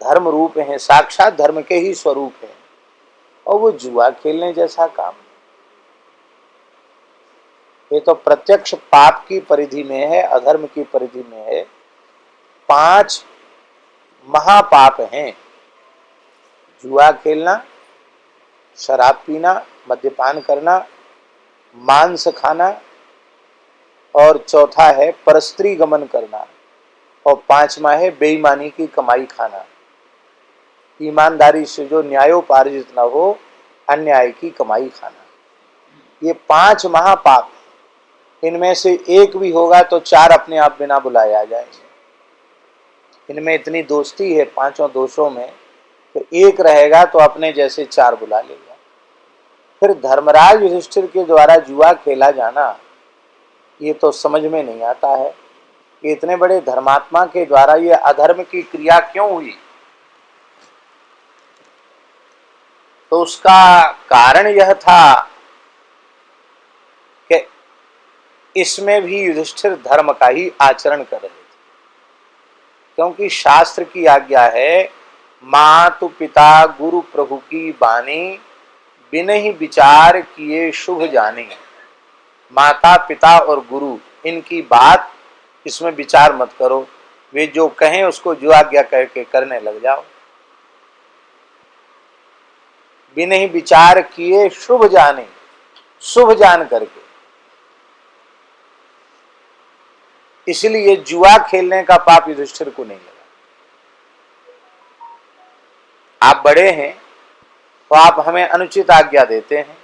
धर्म रूप हैं, साक्षात धर्म के ही स्वरूप हैं, और वो जुआ खेलने जैसा काम, ये तो प्रत्यक्ष पाप की परिधि में है, अधर्म की परिधि में है। 5 महापाप हैं: जुआ खेलना, शराब पीना, मद्यपान करना, मांस खाना, और चौथा है परस्त्री गमन करना, और 5वां है बेईमानी की कमाई खाना, ईमानदारी से जो न्यायोपार्जित न हो अन्याय की कमाई खाना। ये 5 महापाप, इनमें से एक भी होगा तो 4 अपने आप बिना बुलाए आ जाएंगे। इनमें इतनी दोस्ती है 5 दोषों में, तो एक रहेगा तो अपने जैसे 4 बुला लेगा। फिर धर्मराज युधिष्ठिर के द्वारा जुआ खेला जाना, ये तो समझ में नहीं आता है कि इतने बड़े धर्मात्मा के द्वारा ये अधर्म की क्रिया क्यों हुई। तो उसका कारण यह था कि इसमें भी युधिष्ठिर धर्म का ही आचरण कर रहे थे, क्योंकि शास्त्र की आज्ञा है, मातु पिता गुरु प्रभु की बानी, बिनहि विचार किए शुभ जाने। माता पिता और गुरु, इनकी बात, इसमें विचार मत करो, वे जो कहें उसको जो आज्ञा करके करने लग जाओ। बिनहि विचार किए शुभ जाने, शुभ जान करके। इसलिए जुआ खेलने का पाप युधिष्ठिर को नहीं लगा। आप बड़े हैं तो आप हमें अनुचित आज्ञा देते हैं,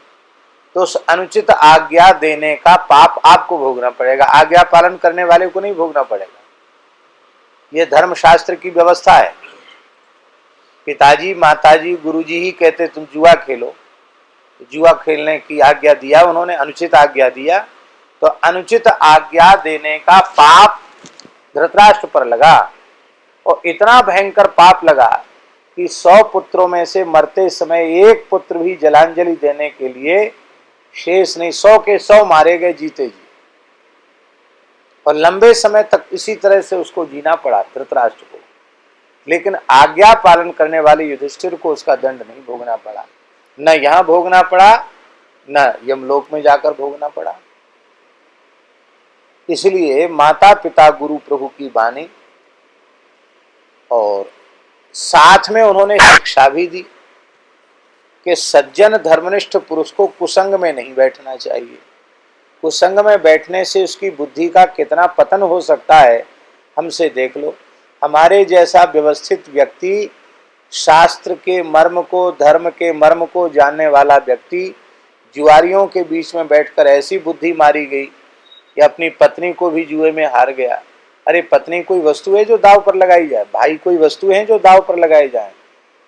तो उस अनुचित आज्ञा देने का पाप आपको भोगना पड़ेगा, आज्ञा पालन करने वाले को नहीं भोगना पड़ेगा। यह धर्मशास्त्र की व्यवस्था है। पिताजी, माताजी, गुरुजी ही कहते तुम जुआ खेलो, जुआ खेलने की आज्ञा दिया उन्होंने, अनुचित आज्ञा दिया, तो अनुचित आज्ञा देने का पाप धृतराष्ट्र पर लगा, और इतना भयंकर पाप लगा कि 100 पुत्रों में से मरते समय एक पुत्र भी जलांजलि देने के लिए शेष नहीं, 100 के 100 मारे गए जीते जी, और लंबे समय तक इसी तरह से उसको जीना पड़ा धृतराष्ट्र को। लेकिन आज्ञा पालन करने वाले युधिष्ठिर को उसका दंड नहीं भोगना पड़ा, न यहां भोगना पड़ा, न यमलोक में जाकर भोगना पड़ा। इसलिए माता पिता गुरु प्रभु की वाणी, और साथ में उन्होंने शिक्षा भी दी कि सज्जन धर्मनिष्ठ पुरुष को कुसंग में नहीं बैठना चाहिए, कुसंग में बैठने से उसकी बुद्धि का कितना पतन हो सकता है, हमसे देख लो। हमारे जैसा व्यवस्थित व्यक्ति, शास्त्र के मर्म को, धर्म के मर्म को जानने वाला व्यक्ति, जुआरियों के बीच में बैठकर ऐसी बुद्धि मारी गई कि अपनी पत्नी को भी जुए में हार गया। अरे पत्नी कोई वस्तु है जो दाव पर लगाई जाए? भाई कोई वस्तु है जो दाव पर लगाए जाए?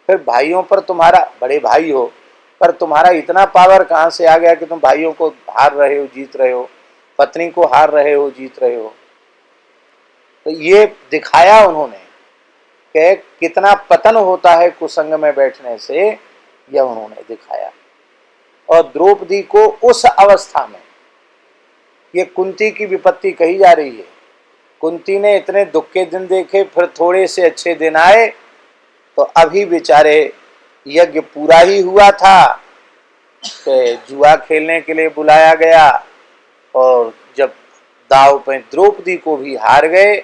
फिर भाइयों पर तुम्हारा, बड़े भाई हो, पर तुम्हारा इतना पावर कहाँ से आ गया कि तुम भाइयों को हार रहे हो, जीत रहे हो, पत्नी को हार रहे हो, जीत रहे हो? तो ये दिखाया उन्होंने कि कितना पतन होता है कुसंग में बैठने से, यह उन्होंने दिखाया। और द्रौपदी को उस अवस्था में, ये कुंती की विपत्ति कही जा रही है, कुंती ने इतने दुख के दिन देखे, फिर थोड़े से अच्छे दिन आए, तो अभी बेचारे यज्ञ पूरा ही हुआ था कि जुआ खेलने के लिए बुलाया गया, और जब दाव पे द्रौपदी को भी हार गए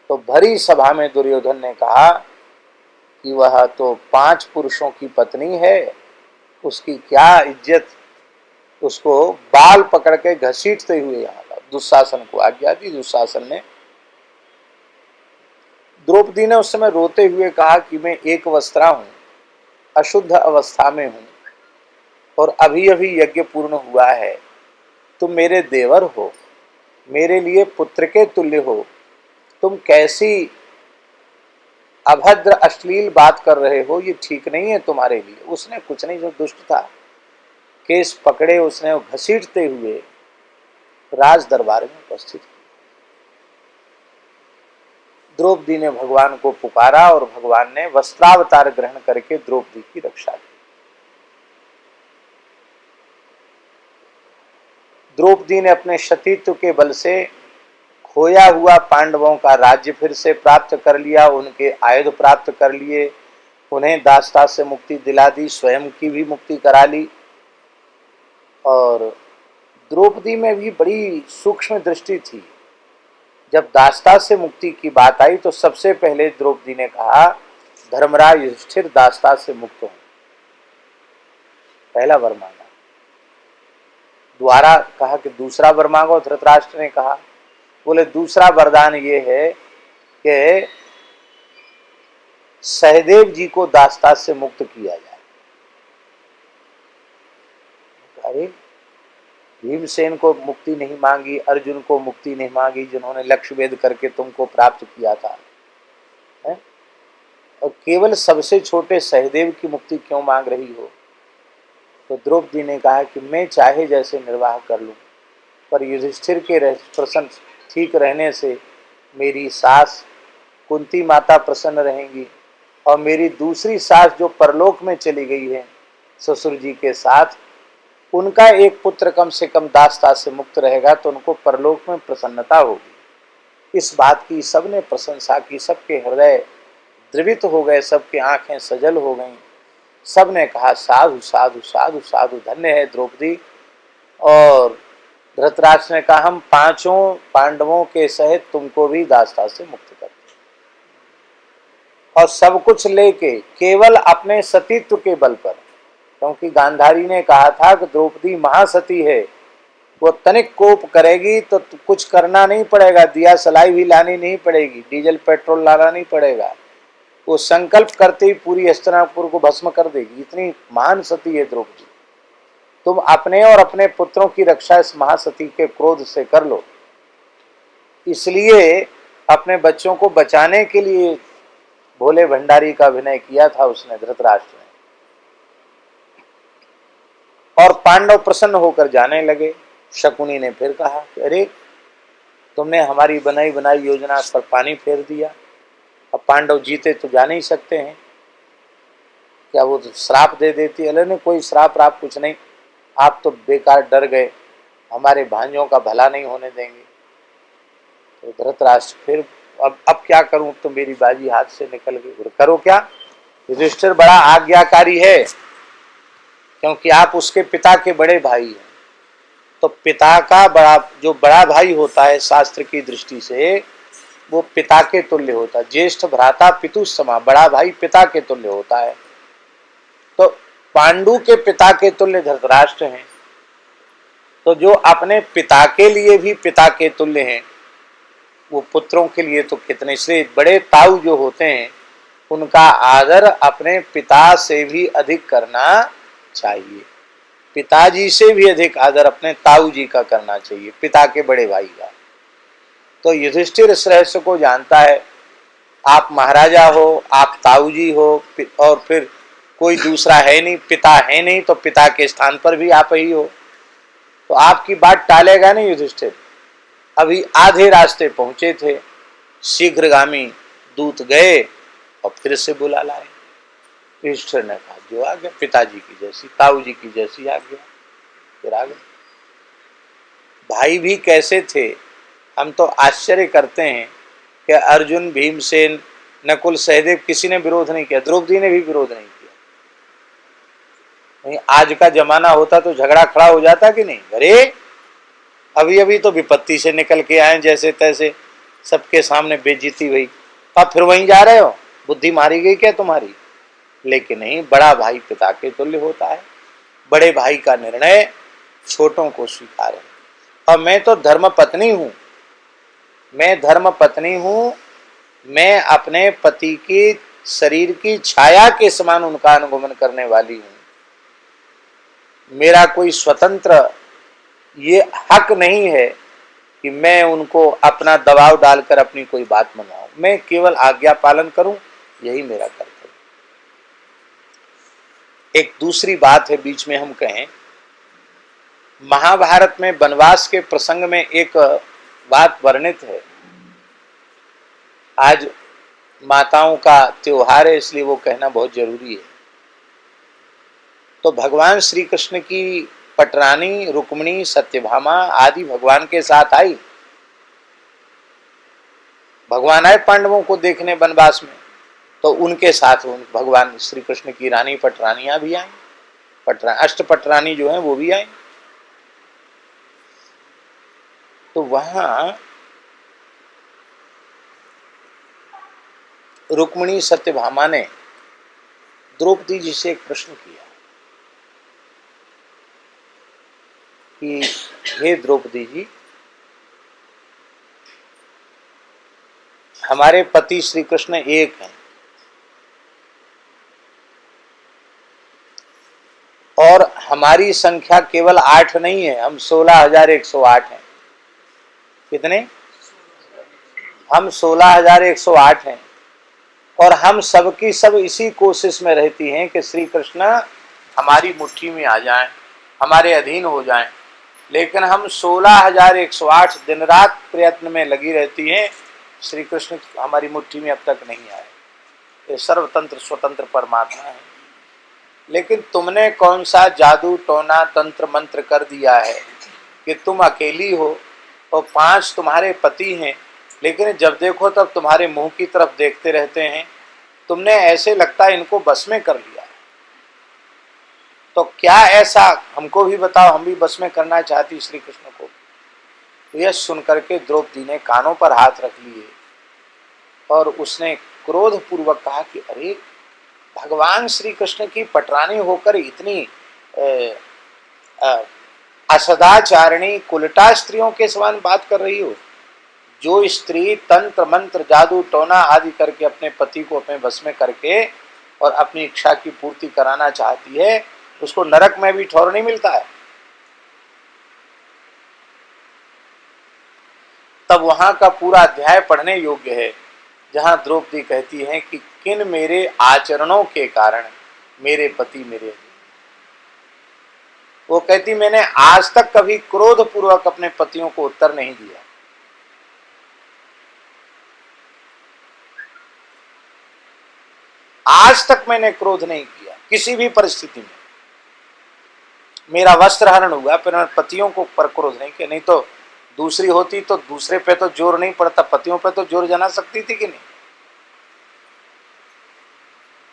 तो भरी सभा में दुर्योधन ने कहा कि वह तो 5 पुरुषों की पत्नी है, उसकी क्या इज्जत। उसको बाल पकड़ के घसीटते हुए यहाँ का दुशासन को आज्ञा दी। दुशासन ने, द्रौपदी ने उस समय रोते हुए कहा कि मैं एक वस्त्रा हूं, अशुद्ध अवस्था में हूं, और अभी अभी यज्ञ पूर्ण हुआ है। तुम मेरे देवर हो, मेरे लिए पुत्र के तुल्य हो, तुम कैसी अभद्र अश्लील बात कर रहे हो, ये ठीक नहीं है तुम्हारे लिए। उसने कुछ नहीं, जो दुष्ट था, केस पकड़े उसने, घसीटते हुए राज दरबार में उपस्थित किया। द्रौपदी ने भगवान को पुकारा और भगवान ने वस्त्रावतार ग्रहण करके द्रौपदी की रक्षा की। द्रौपदी ने अपने सतीत्व के बल से खोया हुआ पांडवों का राज्य फिर से प्राप्त कर लिया, उनके आयुध प्राप्त कर लिए, उन्हें दासता से मुक्ति दिला दी, स्वयं की भी मुक्ति करा ली। और द्रौपदी में भी बड़ी सूक्ष्म दृष्टि थी। जब दासता से मुक्ति की बात आई तो सबसे पहले द्रौपदी ने कहा, धर्मराज युधिष्ठिर दासता से मुक्त हो, पहला वर मांगा। द्वारा कहा कि दूसरा वर मांगो। धृतराष्ट्र ने कहा, बोले दूसरा वरदान ये है कि सहदेव जी को दासता से मुक्त किया जाए। अरे भीमसेन को मुक्ति नहीं मांगी, अर्जुन को मुक्ति नहीं मांगी, जिन्होंने लक्ष्य भेद करके तुमको प्राप्त किया था, है? और केवल सबसे छोटे सहदेव की मुक्ति क्यों मांग रही हो? तो द्रौपदी ने कहा कि मैं चाहे जैसे निर्वाह कर लूं, पर युधिष्ठिर के प्रसन्न ठीक रहने से मेरी सास कुंती माता प्रसन्न रहेंगी, और मेरी दूसरी सास जो परलोक में चली गई है ससुर जी के साथ, उनका एक पुत्र कम से कम दासता से मुक्त रहेगा, तो उनको परलोक में प्रसन्नता होगी। इस बात की सबने प्रशंसा की, सबके हृदय द्रवित हो गए, सबके आंखें सजल हो गईं। सबने कहा साधु साधु साधु साधु, धन्य है द्रौपदी। और धृतराष्ट्र ने कहा, हम 5 पांडवों के सहित तुमको भी दासता से मुक्त करते, और सब कुछ लेके केवल अपने सतीत्व के बल पर, क्योंकि गांधारी ने कहा था कि द्रौपदी महासती है, वो तनिक कोप करेगी तो कुछ करना नहीं पड़ेगा, दिया सलाई भी लानी नहीं पड़ेगी, डीजल पेट्रोल लाना नहीं पड़ेगा, वो संकल्प करते ही पूरी हस्तिनापुर को भस्म कर देगी, इतनी महान सती है द्रौपदी। तुम अपने और अपने पुत्रों की रक्षा इस महासती के क्रोध से कर लो। इसलिए अपने बच्चों को बचाने के लिए भोले भंडारी का अभिनय किया था उसने, धृतराष्ट्र ने। और पांडव प्रसन्न होकर जाने लगे। शकुनी ने फिर कहा कि अरे तुमने हमारी बनाई बनाई योजना पर पानी फेर दिया, अब पांडव जीते तो जा नहीं सकते हैं, क्या वो तो श्राप दे देती? अरे ने कोई श्राप राप कुछ नहीं, आप तो बेकार डर गए, हमारे भांजों का भला नहीं होने देंगे। तो धृतराष्ट्र फिर अब क्या करूं, तो मेरी बाजी हाथ से निकल गई। करो क्या? युधिष्ठिर बड़ा आज्ञाकारी है, क्योंकि आप उसके पिता के बड़े भाई हैं। तो पिता का जो बड़ा भाई होता है शास्त्र की दृष्टि से, वो पिता के तुल्य होता है। ज्येष्ठ भ्राता पितु समा, बड़ा भाई पिता के तुल्य होता है। तो पांडु के पिता के तुल्य धृतराष्ट्र हैं, तो जो अपने पिता के लिए भी पिता के तुल्य हैं, वो पुत्रों के लिए तो कितने। इसलिए बड़े ताऊ जो होते हैं उनका आदर अपने पिता से भी अधिक करना चाहिए। पिताजी से भी अधिक आदर अपने ताऊ जी का करना चाहिए, पिता के बड़े भाई का। तो युधिष्ठिर इस रहस्य को जानता है। आप महाराजा हो, आप ताऊ जी हो, और फिर कोई दूसरा है नहीं, पिता है नहीं, तो पिता के स्थान पर भी आप ही हो, तो आपकी बात टालेगा नहीं युधिष्ठिर। अभी आधे रास्ते पहुंचे थे, शीघ्रगामी दूत गए और फिर से बुला लाए। युधिष्ठिर ने कहा जो आ गया, पिताजी की जैसी, ताऊ जी की जैसी आ गया, फिर आ गए। भाई भी कैसे थे, हम तो आश्चर्य करते हैं कि अर्जुन, भीमसेन, नकुल, सहदेव किसी ने विरोध नहीं किया, द्रौपदी ने भी विरोध नहीं किया। नहीं, आज का जमाना होता तो झगड़ा खड़ा हो जाता कि नहीं। अरे अभी अभी तो विपत्ति से निकल के आए, जैसे तैसे सबके सामने बेइज्जती हुई, अब फिर वहीं जा रहे हो, बुद्धि मारी गई क्या तुम्हारी। लेकिन नहीं, बड़ा भाई पिता के तुल्य होता है। बड़े भाई का निर्णय छोटों को स्वीकार है। और मैं तो धर्म पत्नी हूं, मैं धर्म पत्नी हूं, मैं अपने पति की शरीर की छाया के समान उनका अनुगमन करने वाली हूं। मेरा कोई स्वतंत्र ये हक नहीं है कि मैं उनको अपना दबाव डालकर अपनी कोई बात मनवाऊं। मैं केवल आज्ञा पालन करूं, यही मेरा कर्तव्य। एक दूसरी बात है, बीच में हम कहें, महाभारत में वनवास के प्रसंग में एक बात वर्णित है। आज माताओं का त्योहार है, इसलिए वो कहना बहुत जरूरी है। तो भगवान श्री कृष्ण की पटरानी रुक्मिणी, सत्यभामा आदि भगवान के साथ आई। भगवान आए पांडवों को देखने वनवास में, तो उनके साथ भगवान श्री कृष्ण की रानी पटरानियां भी आई, अष्टपटरानी जो है वो भी आई। तो वहां रुक्मिणी सत्यभामा ने द्रौपदी जी से एक प्रश्न किया कि हे द्रौपदी जी, हमारे पति श्री कृष्ण एक हैं और हमारी संख्या केवल 8 नहीं है, हम 16,108 हैं। कितने? हम 16,108 हैं। और हम सबकी सब इसी कोशिश में रहती हैं कि श्री कृष्ण हमारी मुट्ठी में आ जाएं, हमारे अधीन हो जाएं। लेकिन हम 16,108 दिन रात प्रयत्न में लगी रहती हैं, श्री कृष्ण हमारी मुट्ठी में अब तक नहीं आए। ये सर्वतंत्र स्वतंत्र परमात्मा है। लेकिन तुमने कौन सा जादू टोना तंत्र मंत्र कर दिया है कि तुम अकेली हो और 5 तुम्हारे पति हैं, लेकिन जब देखो तब तुम्हारे मुंह की तरफ देखते रहते हैं। तुमने ऐसे लगता है इनको बस में कर लिया। तो क्या ऐसा हमको भी बताओ, हम भी बस में करना चाहती श्री कृष्ण को। तो यह सुनकर के द्रौपदी ने कानों पर हाथ रख लिए और उसने क्रोध पूर्वक कहा कि अरे, भगवान श्री कृष्ण की पटरानी होकर इतनी असदाचारिणी कुलटा स्त्रियों के समान बात कर रही हो। जो स्त्री तंत्र मंत्र जादू टोना आदि करके अपने पति को अपने बस में करके और अपनी इच्छा की पूर्ति कराना चाहती है, उसको नरक में भी ठौर नहीं मिलता है। तब वहां का पूरा अध्याय पढ़ने योग्य है, जहां द्रौपदी कहती है कि किन मेरे आचरणों के कारण मेरे पति मेरे, वो कहती मैंने आज तक कभी क्रोध पूर्वक अपने पतियों को उत्तर नहीं दिया। आज तक मैंने क्रोध नहीं किया किसी भी परिस्थिति में। मेरा वस्त्र हरण हुआ पर मैं पतियों को पर क्रोध नहीं किया। नहीं तो दूसरी होती तो दूसरे पे तो जोर नहीं पड़ता, पतियों पे तो जोर जना सकती थी कि नहीं।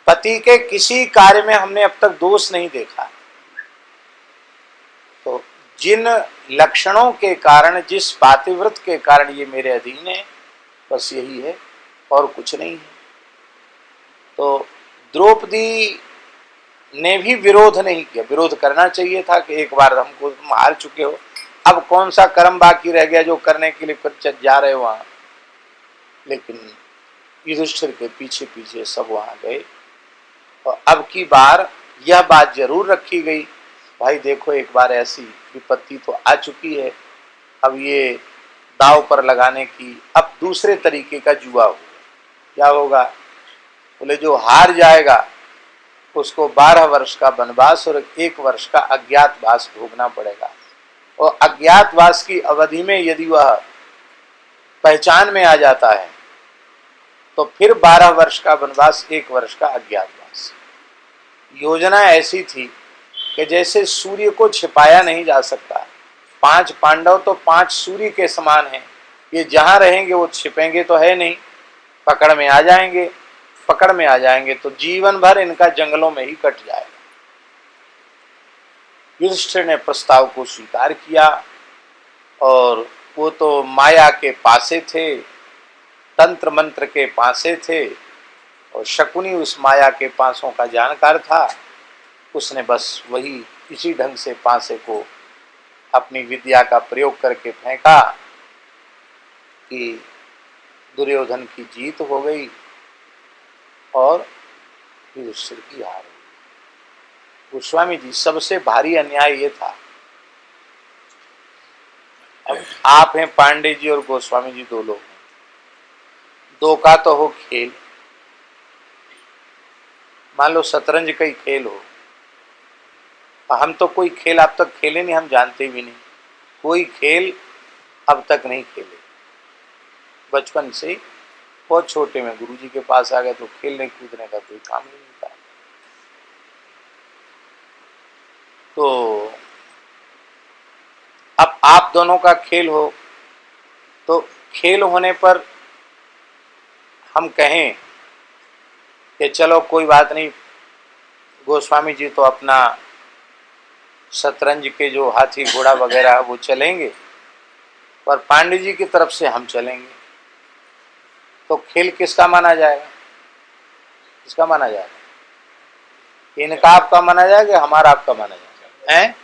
पति के किसी कार्य में हमने अब तक दोष नहीं देखा। तो जिन लक्षणों के कारण, जिस पातिव्रत के कारण ये मेरे अधीन है, बस यही है और कुछ नहीं है। तो द्रौपदी ने भी विरोध नहीं किया। विरोध करना चाहिए था कि एक बार हमको तुम हार चुके हो, अब कौन सा कर्म बाकी रह गया जो करने के लिए फिर जा रहे हो वहां। लेकिन युधिष्ठिर के पीछे पीछे सब वहां गए और अब की बार यह बात जरूर रखी गई, भाई देखो एक बार ऐसी विपत्ति तो आ चुकी है, अब ये दाव पर लगाने की अब दूसरे तरीके का जुआ होगा। क्या होगा? बोले जो हार जाएगा उसको 12 वर्ष का वनवास और 1 वर्ष का अज्ञातवास भोगना पड़ेगा, और अज्ञातवास की अवधि में यदि वह पहचान में आ जाता है तो फिर 12 वर्ष का वनवास, 1 वर्ष का अज्ञातवास। योजना ऐसी थी कि जैसे सूर्य को छिपाया नहीं जा सकता, 5 पांडव तो 5 सूर्य के समान हैं, ये जहां रहेंगे वो छिपेंगे तो है नहीं, पकड़ में आ जाएंगे, पकड़ में आ जाएंगे तो जीवन भर इनका जंगलों में ही कट जाएगा। युधिष्ठिर ने प्रस्ताव को स्वीकार किया और वो तो माया के पासे थे, तंत्र मंत्र के पासे थे, और शकुनी उस माया के पासों का जानकार था। उसने बस वही इसी ढंग से पासे को अपनी विद्या का प्रयोग करके फेंका कि दुर्योधन की जीत हो गई और युधिष्ठिर की हार हुई। गोस्वामी जी, सबसे भारी अन्याय ये था, अब आप हैं पांडे जी और गोस्वामी जी 2 लोग हैं, 2 का तो हो खेल, मान लो शतरंज का ही खेल हो, हम तो कोई खेल अब तक खेले नहीं, हम जानते भी नहीं, कोई खेल अब तक नहीं खेले। बचपन से बहुत छोटे में गुरुजी के पास आ गए तो खेलने कूदने का कोई काम नहीं था। तो अब आप दोनों का खेल हो तो खेल होने पर हम कहें कि चलो कोई बात नहीं, गोस्वामी जी तो अपना शतरंज के जो हाथी घोड़ा वगैरह वो चलेंगे, पर पांडे जी की तरफ से हम चलेंगे, तो खेल किसका माना जाएगा? किसका माना जाएगा? इनका आपका माना जाएगा, हमारा आपका माना जाएगा? हैं?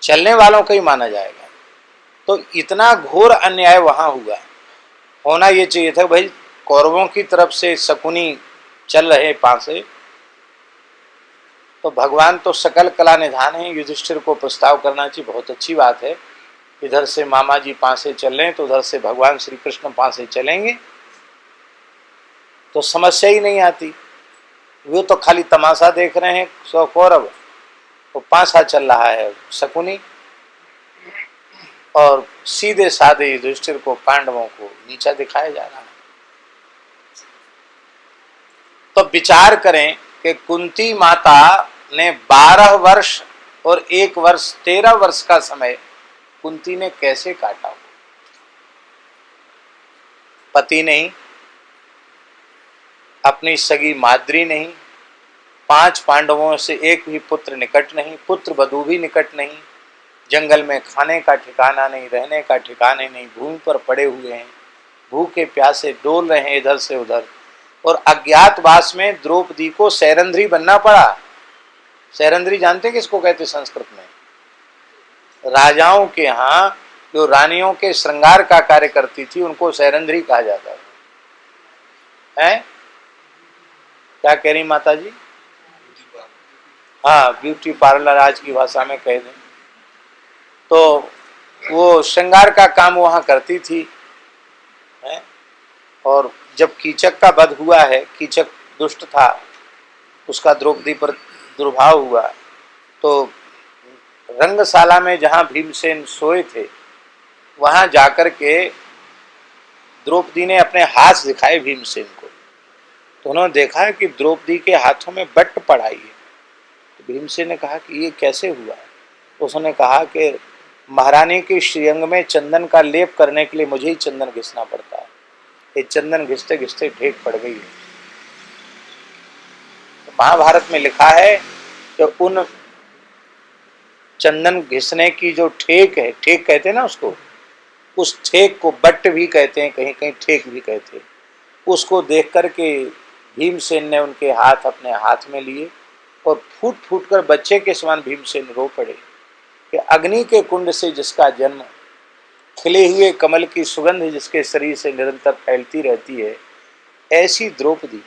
चलने वालों का ही माना जाएगा। तो इतना घोर अन्याय वहां हुआ। होना ये चाहिए था भाई, कौरवों की तरफ से शकुनी चल रहे पासे, तो भगवान तो सकल कला निधान है, युधिष्ठिर को प्रस्ताव करना चाहिए, बहुत अच्छी बात है। इधर से मामा जी पासे चल रहे हैं तो उधर से भगवान श्री कृष्ण पासे चलेंगे तो समस्या ही नहीं आती। वो तो खाली तमाशा देख रहे हैं 100 कौरव, तो पासा चल रहा है शकुनी, और सीधे साधे युधिष्ठिर को, पांडवों को नीचा दिखाया जा रहा है। तो विचार करें कि कुंती माता ने 12 वर्ष और 1 वर्ष 13 वर्ष का समय कुंती ने कैसे काटा? पति नहीं, अपनी सगी माद्री नहीं, 5 पांडवों से एक भी पुत्र निकट नहीं, पुत्र वधू भी निकट नहीं, जंगल में खाने का ठिकाना नहीं, रहने का ठिकाने नहीं, भूमि पर पड़े हुए हैं, भूखे प्यासे डोल रहे हैं इधर से उधर, और अज्ञातवास में द्रौपदी को सैरंध्री बनना पड़ा। सैरंध्री जानते हैं किसको कहते संस्कृत में? राजाओं के यहाँ जो रानियों के श्रृंगार का कार्य करती थी उनको सैरंध्री कहा जाता है। क्या कह रही माता जी? हाँ, ब्यूटी पार्लर आज की भाषा में कह दें तो वो श्रृंगार का काम वहां करती थी है? और जब कीचक का वध हुआ है, कीचक दुष्ट था, उसका द्रौपदी पर दुर्भाव हुआ, तो रंगशाला में जहां भीमसेन सोए थे वहां जाकर के द्रौपदी ने अपने हाथ दिखाए भीमसेन को, तो उन्होंने देखा कि द्रौपदी के हाथों में बट्ट पड़ाई है। तो भीमसेन ने कहा कि ये कैसे हुआ? तो उसने कहा कि महारानी के श्रीअंग में चंदन का लेप करने के लिए मुझे ही चंदन घिसना पड़ता है, ये चंदन घिसते घिसते ठेक पड़ गई है। तो महाभारत में लिखा है कि उन चंदन घिसने की जो ठेक है, ठेक कहते हैं ना उसको, उस ठेक को बट्ट भी कहते हैं, कहीं कहीं ठेक भी कहते हैं। उसको देख करके भीमसेन ने उनके हाथ अपने हाथ में लिए और फूट फूट कर बच्चे के समान भीमसेन रो पड़े। कि अग्नि के कुंड से जिसका जन्म, खिले हुए कमल की सुगंध जिसके शरीर से निरंतर फैलती रहती है, ऐसी द्रौपदी,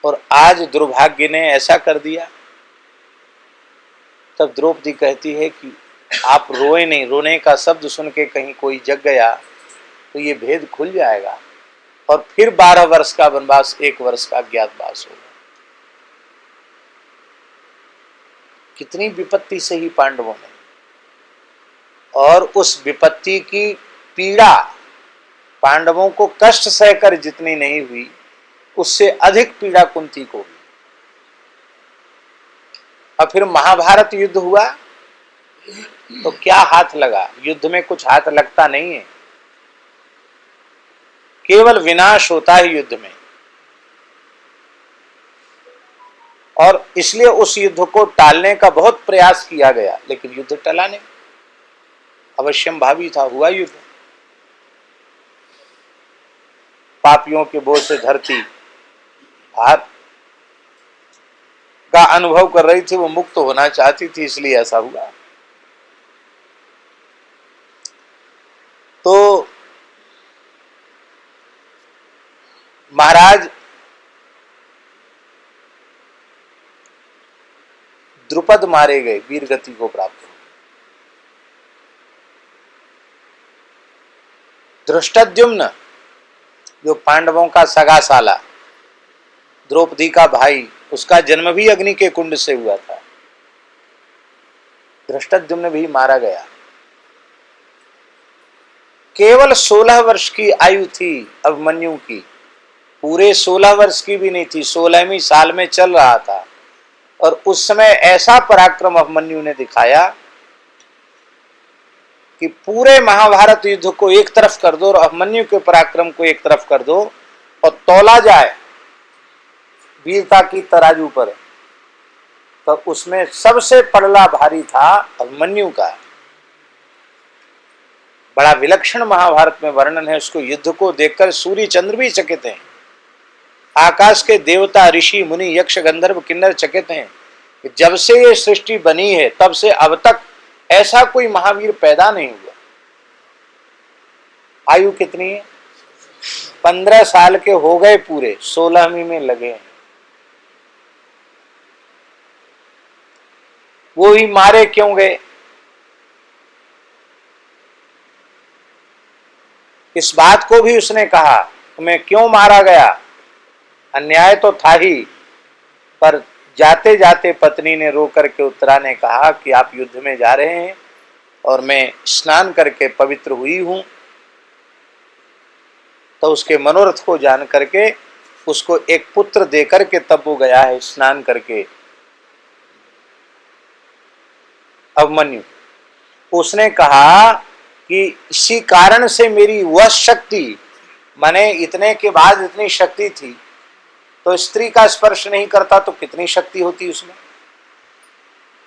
और आज दुर्भाग्य ने ऐसा कर दिया। तब द्रौपदी कहती है कि आप रोए नहीं, रोने का शब्द सुन के कहीं कोई जग गया तो ये भेद खुल जाएगा और फिर 12 वर्ष का वनवास, 1 वर्ष का अज्ञातवास होगा। कितनी विपत्ति से ही पांडवों ने, और उस विपत्ति की पीड़ा पांडवों को कष्ट सहकर जितनी नहीं हुई, उससे अधिक पीड़ा कुंती को हुई। और फिर महाभारत युद्ध हुआ तो क्या हाथ लगा? युद्ध में कुछ हाथ लगता नहीं है, केवल विनाश होता है युद्ध में। और इसलिए उस युद्ध को टालने का बहुत प्रयास किया गया, लेकिन युद्ध टला नहीं। अवश्यम भावी था, हुआ युद्ध। पापियों के बोझ से धरती भार का अनुभव कर रही थी, वो मुक्त होना चाहती थी, इसलिए ऐसा हुआ। तो महाराज द्रुपद मारे गए, वीर गति को प्राप्त हो। धृष्टद्युम्न जो पांडवों का सगा साला, द्रौपदी का भाई, उसका जन्म भी अग्नि के कुंड से हुआ था। धृष्टद्युम्न भी मारा गया। केवल 16 वर्ष की आयु थी अभिमन्यु की, पूरे 16 वर्ष की भी नहीं थी, 16वीं साल में चल रहा था। और उस समय ऐसा पराक्रम अभिमन्यु ने दिखाया कि पूरे महाभारत युद्ध को एक तरफ कर दो और अभिमन्यु के पराक्रम को एक तरफ कर दो और तौला जाए वीरता की तराजू पर, तो उसमें सबसे पलड़ा भारी था अभिमन्यु का। बड़ा विलक्षण महाभारत में वर्णन है, उसको युद्ध को देखकर सूर्य चंद्र भी चकित हैं, आकाश के देवता ऋषि मुनि यक्ष गंधर्व किन्नर चकित हैं कि जब से ये सृष्टि बनी है तब से अब तक ऐसा कोई महावीर पैदा नहीं हुआ। आयु कितनी है? 15 साल के हो गए पूरे, 16वीं में लगे हैं। वो ही मारे क्यों गए? इस बात को भी उसने कहा, तुम्हें क्यों मारा गया? अन्याय तो था ही, पर जाते जाते पत्नी ने रो करके उत्तरा ने कहा कि आप युद्ध में जा रहे हैं और मैं स्नान करके पवित्र हुई हूं। तो उसके मनोरथ को जान करके उसको एक पुत्र दे करके तब वो गया है स्नान करके। अभिमन्यु, उसने कहा कि इसी कारण से मेरी वह शक्ति, माने इतने के बाद इतनी शक्ति थी, तो स्त्री का स्पर्श नहीं करता तो कितनी शक्ति होती उसमें।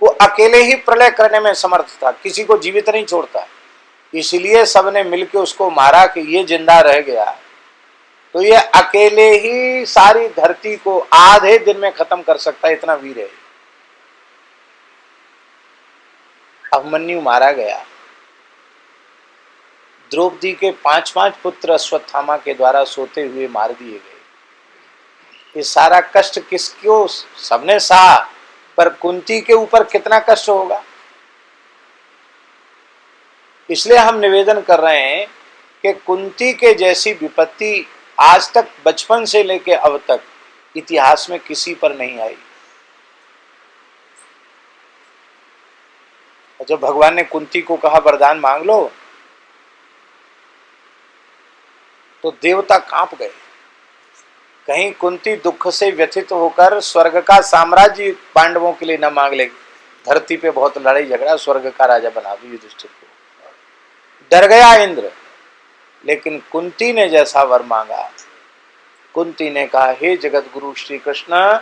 वो अकेले ही प्रलय करने में समर्थ था, किसी को जीवित नहीं छोड़ता। इसलिए सबने मिलकर उसको मारा कि ये जिंदा रह गया तो ये अकेले ही सारी धरती को आधे दिन में खत्म कर सकता है, इतना वीर है। अभिमन्यु मारा गया। द्रौपदी के 5 पुत्र अश्वत्थामा के द्वारा सोते हुए मार दिए गए। ये सारा कष्ट किसको? सबने सहा, पर कुंती के ऊपर कितना कष्ट होगा। इसलिए हम निवेदन कर रहे हैं कि कुंती के जैसी विपत्ति आज तक, बचपन से लेकर अब तक इतिहास में किसी पर नहीं आई। जब भगवान ने कुंती को कहा वरदान मांग लो, तो देवता कांप गए। कहीं कुंती दुख से व्यथित होकर स्वर्ग का साम्राज्य पांडवों के लिए न मांग ले, धरती पे बहुत लड़ाई झगड़ा, स्वर्ग का राजा बना दो युधिष्ठिर को। डर गया इंद्र, लेकिन कुंती ने जैसा वर मांगा, कुंती ने कहा हे जगत गुरु श्री कृष्ण,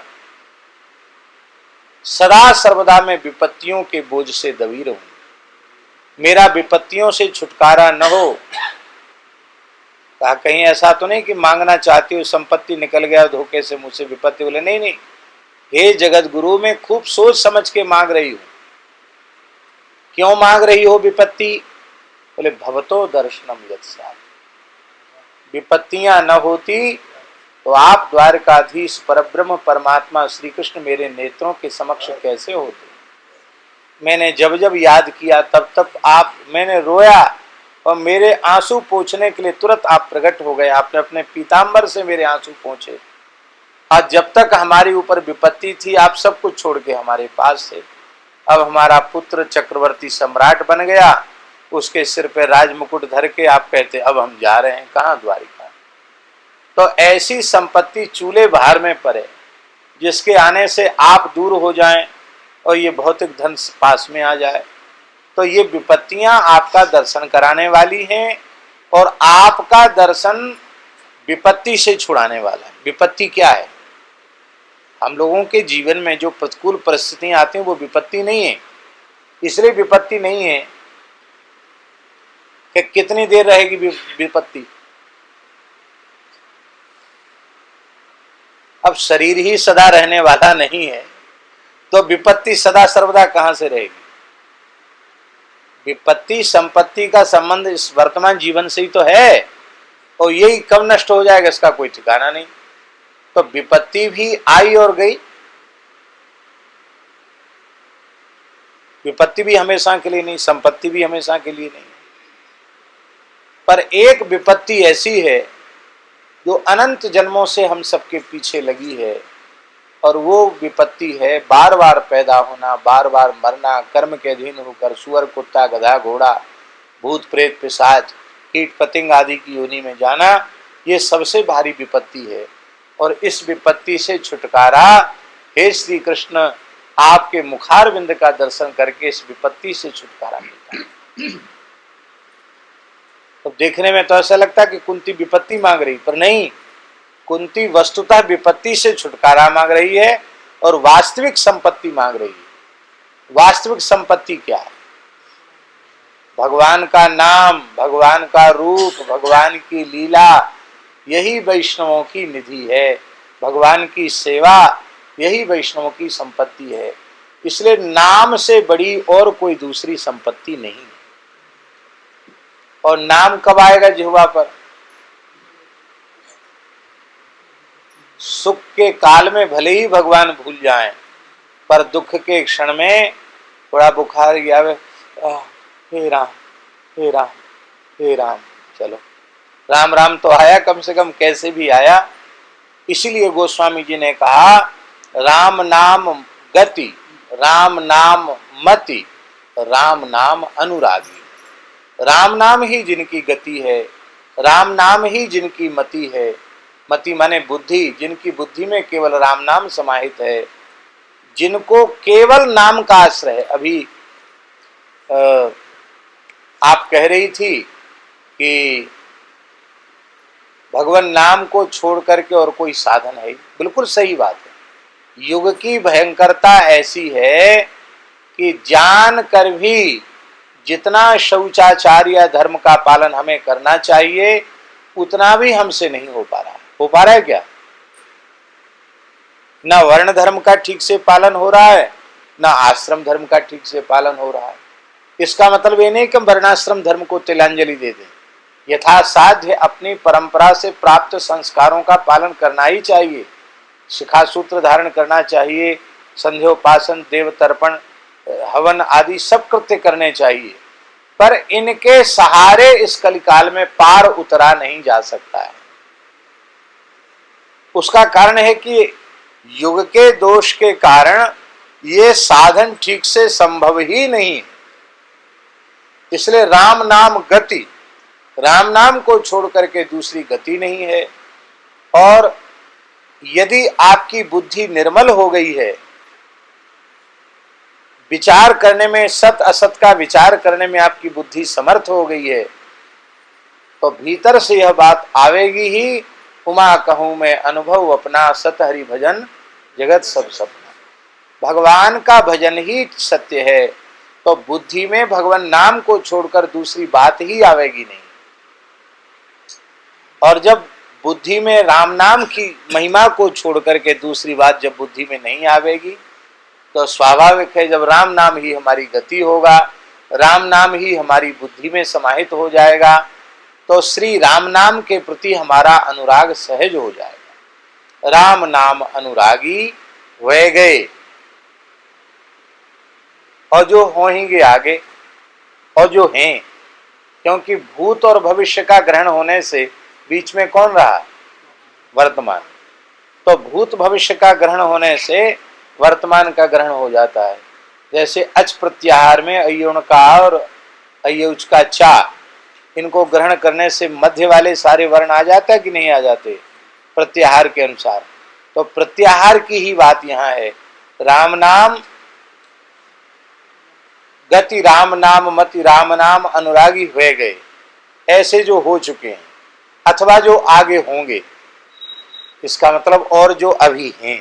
सदा सर्वदा मैं विपत्तियों के बोझ से दबी रहूं, मेरा विपत्तियों से छुटकारा न हो। कहा कहीं ऐसा तो नहीं कि मांगना चाहती हो संपत्ति निकल गया धोखे से मुझसे विपत्ति, बोले नहीं नहीं, हे जगत गुरु, मैं खूब सोच समझ के मांग रही हूं। क्यों मांग रही हो विपत्ति? बोले भवतो दर्शनम यत्स्यात्। विपत्तियां न होती तो आप द्वारकाधीश परब्रह्म परमात्मा श्री कृष्ण मेरे नेत्रों के समक्ष कैसे होते? मैंने जब जब याद किया तब तब आप, मैंने रोया और मेरे आंसू पोंछने के लिए तुरंत आप प्रकट हो गए। आपने अपने पीतांबर से मेरे आंसू पोंछे। आज जब तक हमारी ऊपर विपत्ति थी आप सब कुछ छोड़ के हमारे पास से। अब हमारा पुत्र चक्रवर्ती सम्राट बन गया, उसके सिर पे राजमुकुट धर के आप कहते अब हम जा रहे हैं कहाँ? द्वारिका। तो ऐसी संपत्ति चूल्हे भार में पड़े जिसके आने से आप दूर हो जाएं और ये भौतिक धन पास में आ जाए, तो ये विपत्तियां आपका दर्शन कराने वाली हैं और आपका दर्शन विपत्ति से छुड़ाने वाला है। विपत्ति क्या है? हम लोगों के जीवन में जो प्रतिकूल परिस्थितियां आती हैं वो विपत्ति नहीं है। इसलिए विपत्ति नहीं है कि कितनी देर रहेगी विपत्ति। अब शरीर ही सदा रहने वाला नहीं है तो विपत्ति सदा सर्वदा कहां से रहेगी? विपत्ति संपत्ति का संबंध इस वर्तमान जीवन से ही तो है और यही कब नष्ट हो जाएगा इसका कोई ठिकाना नहीं। तो विपत्ति भी आई और गई। विपत्ति भी हमेशा के लिए नहीं, संपत्ति भी हमेशा के लिए नहीं। पर एक विपत्ति ऐसी है जो अनंत जन्मों से हम सबके पीछे लगी है और वो विपत्ति है बार बार पैदा होना, बार बार मरना, कर्म के अधीन होकर सुअर, कुत्ता, गधा, घोड़ा, भूत, प्रेत, पिशाच, कीट पतंग आदि की योनि में जाना। ये सबसे भारी विपत्ति है और इस विपत्ति से छुटकारा हे श्री कृष्ण आपके मुखारविंद का दर्शन करके इस विपत्ति से छुटकारा मिलता है। तो देखने में तो ऐसा लगता है कि कुंती विपत्ति मांग रही, पर नहीं, कुंती वस्तुतः विपत्ति से छुटकारा मांग रही है और वास्तविक संपत्ति मांग रही है। वास्तविक संपत्ति क्या है? भगवान का नाम, भगवान का रूप, भगवान की लीला, यही वैष्णवों की निधि है। भगवान की सेवा यही वैष्णवों की संपत्ति है। इसलिए नाम से बड़ी और कोई दूसरी संपत्ति नहीं। और नाम कब आएगा जिह्वा पर? सुख के काल में भले ही भगवान भूल जाएं, पर दुख के क्षण में थोड़ा बुखार गया, हे राम हे राम हे राम, चलो राम राम तो आया, कम से कम कैसे भी आया। इसीलिए गोस्वामी जी ने कहा राम नाम गति, राम नाम मति, राम नाम अनुरागी। राम नाम ही जिनकी गति है, राम नाम ही जिनकी मति है। मति माने बुद्धि, जिनकी बुद्धि में केवल राम नाम समाहित है, जिनको केवल नाम का आश्रय है। अभी आप कह रही थी कि भगवान नाम को छोड़ करके और कोई साधन है। बिल्कुल सही बात है। युग की भयंकरता ऐसी है कि जान कर भी जितना शौचाचार्य धर्म का पालन हमें करना चाहिए उतना भी हमसे नहीं हो पा रहा है। हो पा रहा है क्या? ना वर्ण धर्म का ठीक से पालन हो रहा है, ना आश्रम धर्म का ठीक से पालन हो रहा है। इसका मतलब ये नहीं कि हम वर्णाश्रम धर्म को तिलांजलि दे दें। यथासाध्य अपनी परंपरा से प्राप्त संस्कारों का पालन करना ही चाहिए। शिखा सूत्र धारण करना चाहिए, संध्योपासन, देव तर्पण, हवन आदि सब कृत्य करने चाहिए, पर इनके सहारे इस कलिकाल में पार उतरा नहीं जा सकता है। उसका कारण है कि युग के दोष के कारण ये साधन ठीक से संभव ही नहीं। इसलिए राम नाम गति, राम नाम को छोड़ करके दूसरी गति नहीं है। और यदि आपकी बुद्धि निर्मल हो गई है, विचार करने में, सत असत का विचार करने में आपकी बुद्धि समर्थ हो गई है, तो भीतर से यह बात आवेगी ही, उमा कहूं मैं अनुभव अपना, सत हरि भजन जगत सब सपना। भगवान का भजन ही सत्य है, तो बुद्धि में भगवान नाम को छोड़कर दूसरी बात ही आवेगी नहीं। और जब बुद्धि में राम नाम की महिमा को छोड़ करके दूसरी बात जब बुद्धि में नहीं आवेगी, तो स्वाभाविक है जब राम नाम ही हमारी गति होगा, राम नाम ही हमारी बुद्धि में समाहित हो जाएगा, तो श्री राम नाम के प्रति हमारा अनुराग सहज हो जाएगा। राम नाम अनुरागी वह गए, और जो होंगे आगे, और जो हैं, क्योंकि भूत और भविष्य का ग्रहण होने से बीच में कौन रहा? वर्तमान। तो भूत भविष्य का ग्रहण होने से वर्तमान का ग्रहण हो जाता है। जैसे अच प्रत्याहार में अयोण का और अयौच का चा, इनको ग्रहण करने से मध्य वाले सारे वर्ण आ जाते हैं कि नहीं आ जाते प्रत्याहार के अनुसार। तो प्रत्याहार की ही बात यहाँ है। राम नाम गति राम नाम मति राम नाम अनुरागी हुए गए, ऐसे जो हो चुके हैं अथवा जो आगे होंगे, इसका मतलब और जो अभी हैं।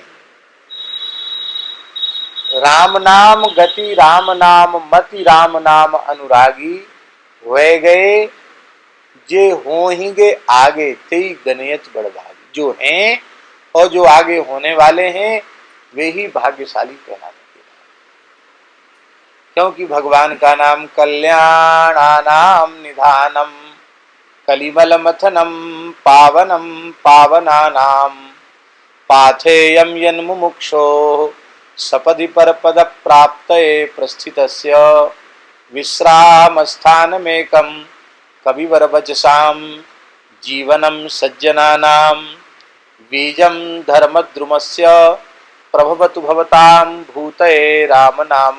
राम नाम गति राम नाम मति राम नाम अनुरागी हुए गए, जे होंगे आगे तेई गणयत बड़भागी। जो हैं और जो आगे होने वाले हैं वे ही भाग्यशाली कहलाते हैं, क्योंकि भगवान का नाम कल्याणानाम निधानम कलिमल मथनम पावनम पावनानाम पाथेयम यन्मुमुक्षो सपदि परपद प्राप्तये प्रस्थितस्य विश्रामस्थानमेकं कविवरवचसां जीवनं सज्जनानां बीजं धर्मद्रुमस्य प्रभवतु भवतां भूतये राम नाम।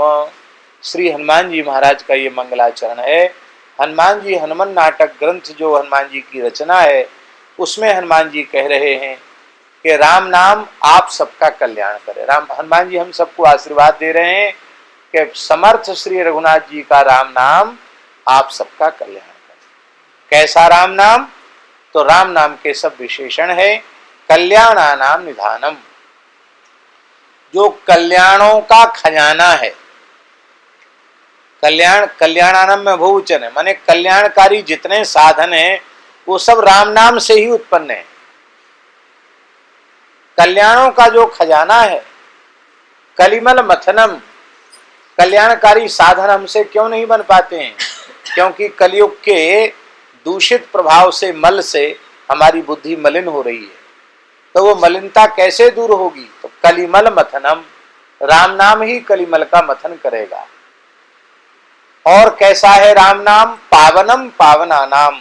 श्री हनुमान जी महाराज का ये मंगलाचरण है। हनुमान जी हनुमान नाटक ग्रंथ जो हनुमान जी की रचना है, उसमें हनुमान जी कह रहे हैं कि राम नाम आप सबका कल्याण करे। राम हनुमान जी हम सबको आशीर्वाद दे रहे हैं कि समर्थ श्री रघुनाथ जी का राम नाम आप सबका कल्याण करे। कैसा राम नाम? तो राम नाम के सब विशेषण है। कल्याणानाम निधानम, जो कल्याणों का खजाना है। कल्याणानम में बहुवचन है, माने कल्याणकारी जितने साधन हैं वो सब राम नाम से ही उत्पन्न है। कल्याणों का जो खजाना है, कलिमल मथनम, कल्याणकारी साधन हमसे क्यों नहीं बन पाते हैं? क्योंकि कलयुग के दूषित प्रभाव से, मल से हमारी बुद्धि मलिन हो रही है। तो वो मलिनता कैसे दूर होगी? तो कलिमल मथनम, राम नाम ही कलिमल का मथन करेगा। और कैसा है राम नाम? पावनम पावना नाम,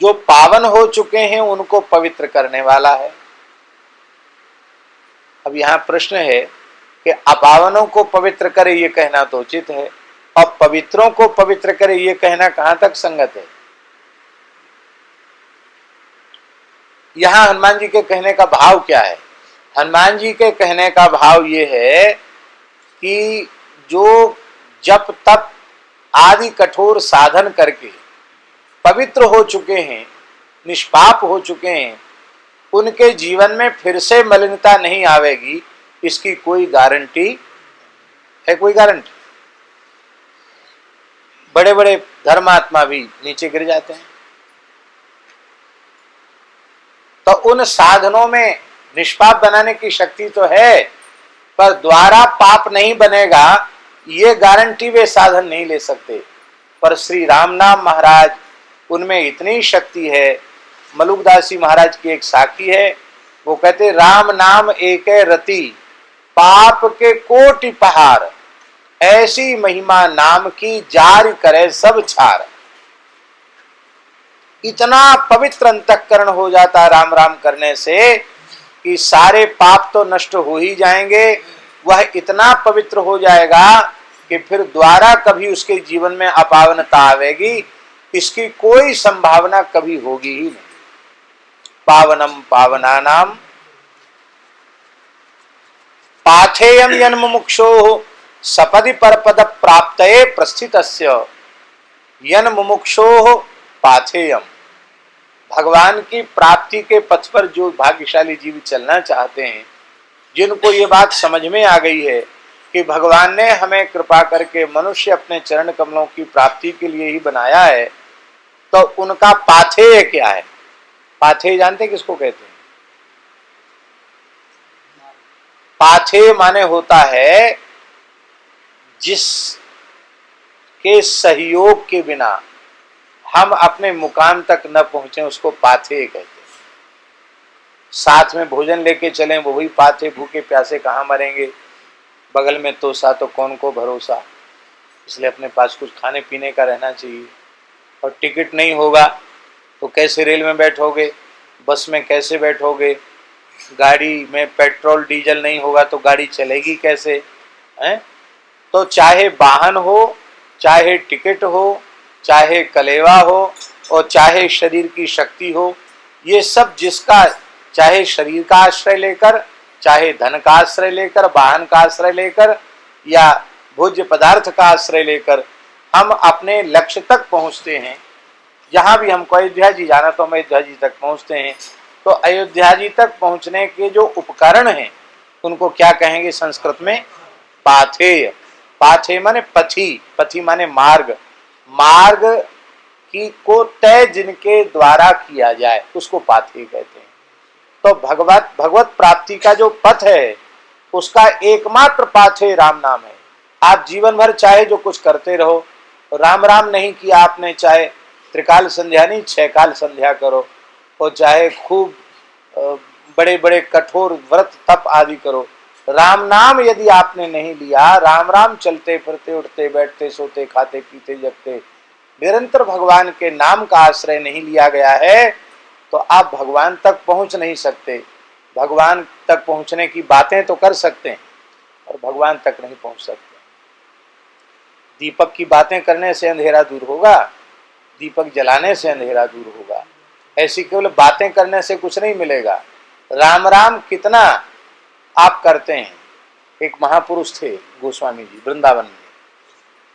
जो पावन हो चुके हैं उनको पवित्र करने वाला है। अब यहां प्रश्न है कि अपावनों को पवित्र करे ये कहना तो उचित है, और पवित्रों को पवित्र करे ये कहना कहां तक संगत है? यहां हनुमान जी के कहने का भाव क्या है? हनुमान जी के कहने का भाव ये है कि जो जप तप आदि कठोर साधन करके पवित्र हो चुके हैं, निष्पाप हो चुके हैं, उनके जीवन में फिर से मलिनता नहीं आवेगी, इसकी कोई गारंटी है? कोई गारंटी? बड़े बड़े धर्मात्मा भी नीचे गिर जाते हैं। तो उन साधनों में निष्पाप बनाने की शक्ति तो है, पर द्वारा पाप नहीं बनेगा ये गारंटी वे साधन नहीं ले सकते। पर श्री राम नाम महाराज, उनमें इतनी शक्ति है। मलुकदासी महाराज की एक साखी है, वो कहते राम नाम एक रति पाप के कोटि पहाड़, ऐसी महिमा नाम की जारी करे सब छार। इतना पवित्र अंतःकरण हो जाता है राम राम करने से कि सारे पाप तो नष्ट हो ही जाएंगे, वह इतना पवित्र हो जाएगा कि फिर द्वारा कभी उसके जीवन में अपावनता आवेगी, इसकी कोई संभावना कभी होगी ही नहीं। पावनम पावनानाम पाथेयम यन्मुमुक्षो सपदि परपद प्राप्तये प्रस्थितस्य। यन्मुमुक्षो पाथेयम, भगवान की प्राप्ति के पथ पर जो भाग्यशाली जीव चलना चाहते हैं, जिनको ये बात समझ में आ गई है कि भगवान ने हमें कृपा करके मनुष्य अपने चरण कमलों की प्राप्ति के लिए ही बनाया है, तो उनका पाथेय क्या है? पाथे जानते किसको कहते हैं? पाथे माने होता है जिसके सहयोग के बिना हम अपने मुकाम तक न पहुंचे, उसको पाथे कहते हैं। साथ में भोजन लेके चलें, वो वही पाथे, भूखे प्यासे कहाँ मरेंगे, बगल में तोसा तो कौन को भरोसा। इसलिए अपने पास कुछ खाने पीने का रहना चाहिए। और टिकट नहीं होगा तो कैसे रेल में बैठोगे, बस में कैसे बैठोगे, गाड़ी में पेट्रोल डीजल नहीं होगा तो गाड़ी चलेगी कैसे, हैं? तो चाहे वाहन हो, चाहे टिकट हो, चाहे कलेवा हो और चाहे शरीर की शक्ति हो, ये सब जिसका, चाहे शरीर का आश्रय लेकर, चाहे धन का आश्रय लेकर, वाहन का आश्रय लेकर या भोज्य पदार्थ का आश्रय लेकर हम अपने लक्ष्य तक पहुंचते हैं। जहां भी हमको अयोध्या जी जाना तो हम अयोध्या जी तक पहुंचते हैं। तो अयोध्या जी तक पहुंचने के जो उपकरण हैं उनको क्या कहेंगे संस्कृत में? पाथेय। पाथेय माने पथी, पथी माने मार्ग, मार्ग की को तय जिनके द्वारा किया जाए उसको पाथेय कहते हैं। तो भगवत प्राप्ति का जो पथ है उसका एकमात्र पाथेय राम नाम है। आप जीवन भर चाहे जो कुछ करते रहो, राम राम नहीं किया आपने, चाहे त्रिकाल संध्या नहीं 6 काल संध्या करो, और चाहे खूब बड़े बड़े कठोर व्रत तप आदि करो, राम नाम यदि आपने नहीं लिया, राम राम चलते फिरते उठते बैठते सोते खाते पीते जगते निरंतर भगवान के नाम का आश्रय नहीं लिया गया है, तो आप भगवान तक पहुंच नहीं सकते। भगवान तक पहुंचने की बातें तो कर सकते हैं और भगवान तक नहीं पहुंच सकते। दीपक की बातें करने से अंधेरा दूर होगा, दीपक जलाने से अंधेरा दूर होगा। ऐसी केवल बातें करने से कुछ नहीं मिलेगा। राम राम कितना आप करते हैं। एक महापुरुष थे गोस्वामी जी, वृंदावन में,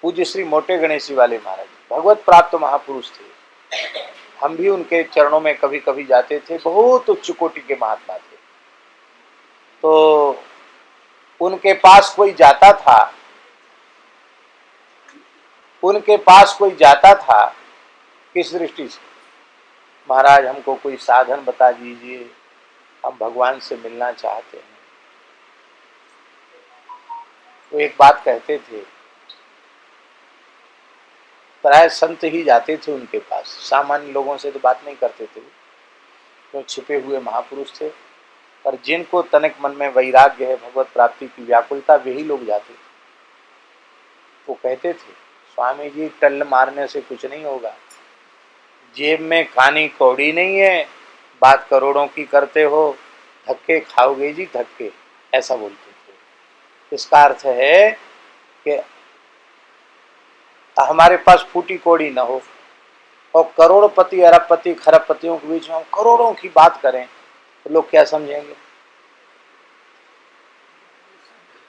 पूज्य श्री मोटे गणेश जी वाले महाराज, भगवत प्राप्त महापुरुष थे। हम भी उनके चरणों में कभी कभी जाते थे। बहुत उच्च कोटि के महात्मा थे। तो उनके पास कोई जाता था, उनके पास कोई जाता था किस दृष्टि से? महाराज हमको कोई साधन बता दीजिए, हम भगवान से मिलना चाहते हैं। तो एक बात कहते थे, प्राय संत ही जाते थे उनके पास, सामान्य लोगों से तो बात नहीं करते थे, तो छिपे हुए महापुरुष थे। पर जिनको तनिक मन में वैराग्य है, भगवत प्राप्ति की व्याकुलता, वही लोग जाते थे। वो कहते थे, स्वामी जी टल्ल मारने से कुछ नहीं होगा, जेब में कानी कौड़ी नहीं है, बात करोड़ों की करते हो, धक्के खाओगे जी धक्के, ऐसा बोलते थे। इसका अर्थ है कि हमारे पास फूटी कौड़ी न हो और करोड़पति अरबपति खरबपतियों के बीच में हम करोड़ों की बात करें तो लोग क्या समझेंगे?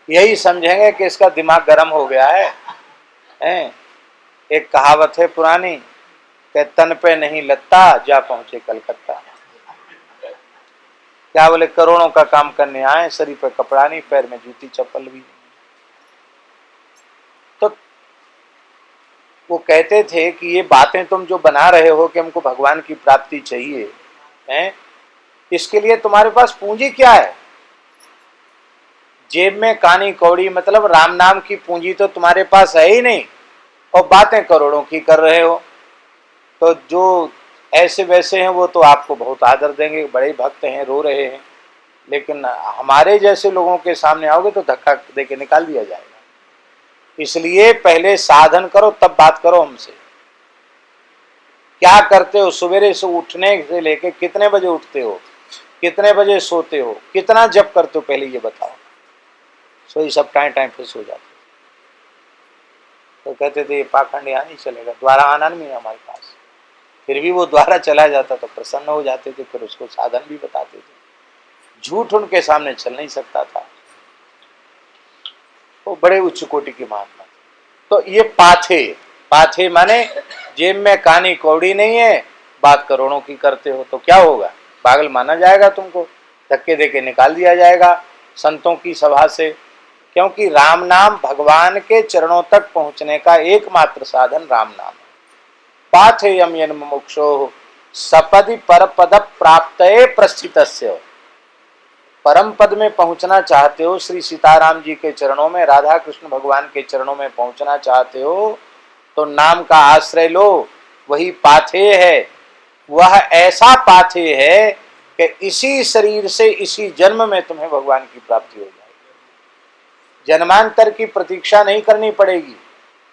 यही समझेंगे कि इसका दिमाग गर्म हो गया है। एक कहावत है पुरानी कि तन पे नहीं लत्ता, जा पहुंचे कलकत्ता। क्या बोले? करोड़ों का काम करने आए, शरीर पे कपड़ा नहीं, पैर में जूती चप्पल भी। तो वो कहते थे कि ये बातें तुम जो बना रहे हो कि हमको भगवान की प्राप्ति चाहिए, हैं, इसके लिए तुम्हारे पास पूंजी क्या है? जेब में कानी कौड़ी, मतलब राम नाम की पूंजी तो तुम्हारे पास है ही नहीं, और बातें करोड़ों की कर रहे हो। तो जो ऐसे वैसे हैं वो तो आपको बहुत आदर देंगे, बड़े भक्त हैं, रो रहे हैं, लेकिन हमारे जैसे लोगों के सामने आओगे तो धक्का दे के निकाल दिया जाएगा। इसलिए पहले साधन करो तब बात करो हमसे। क्या करते हो? सवेरे से उठने से लेके कितने बजे उठते हो, कितने बजे सोते हो, कितना जप करते हो, पहले ये बताओ। सो ये सब टाइम फिर सो जाते। तो कहते थे ये पाखंड यहाँ नहीं चलेगा, द्वारा आना नहीं है हमारे पास। फिर भी वो द्वारा चला जाता तो प्रसन्न हो जाते थे, फिर उसको साधन भी बताते थे। झूठ उनके सामने चल नहीं सकता था। वो बड़े उच्च कोटि के महात्मा। तो ये पाथे माने जेब में कानी कौड़ी नहीं है, बात करोड़ों की करते हो, तो क्या होगा? पागल माना जाएगा तुमको, धक्के देके निकाल दिया जाएगा संतों की सभा से। क्योंकि राम नाम भगवान के चरणों तक पहुंचने का एकमात्र साधन राम नाम है। पाथेयम यन मुमुक्षो सपदि परपद प्राप्तये प्रस्थितस्य। परम पद में पहुंचना चाहते हो, श्री सीताराम जी के चरणों में, राधा कृष्ण भगवान के चरणों में पहुंचना चाहते हो, तो नाम का आश्रय लो। वही पाथेय है, वह ऐसा पाथेय है कि इसी शरीर से इसी जन्म में तुम्हें भगवान की प्राप्ति हो जाएगी। जन्मांतर की प्रतीक्षा नहीं करनी पड़ेगी।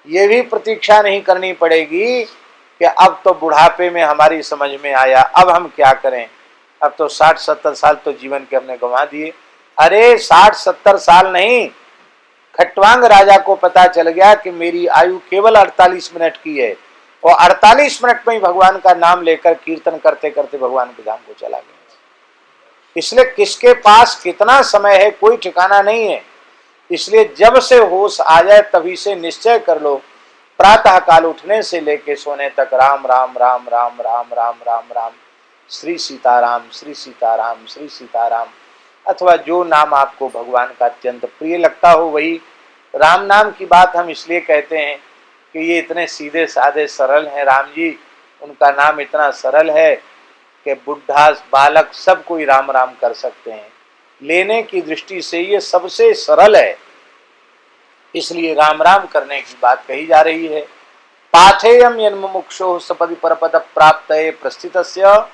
ये भी प्रतीक्षा नहीं करनी पड़ेगी कि अब तो बुढ़ापे में हमारी समझ में आया, अब हम क्या करें, अब तो 60-70 साल तो जीवन के हमने गंवा दिए। अरे 60-70 साल नहीं, खट्वांग राजा को पता चल गया कि मेरी आयु केवल 48 मिनट की है, और 48 मिनट में ही भगवान का नाम लेकर कीर्तन करते करते भगवान के धाम को चला गया। इसलिए किसके पास कितना समय है कोई ठिकाना नहीं है। इसलिए जब से होश आ जाए तभी से निश्चय कर लो, प्रातः काल उठने से लेके सोने तक राम राम राम राम राम राम राम राम, श्री सीताराम श्री सीताराम श्री सीताराम, अथवा जो नाम आपको भगवान का अत्यंत प्रिय लगता हो वही। राम नाम की बात हम इसलिए कहते हैं कि ये इतने सीधे साधे सरल हैं राम जी, उनका नाम इतना सरल है कि बुढ़ा बालक सब कोई राम राम कर सकते हैं। लेने की दृष्टि से ये सबसे सरल है, इसलिए राम राम करने की बात कही जा रही है। पाथेयम यन्मुमुक्षो सपदि परपद प्राप्तये प्रस्थितस्य।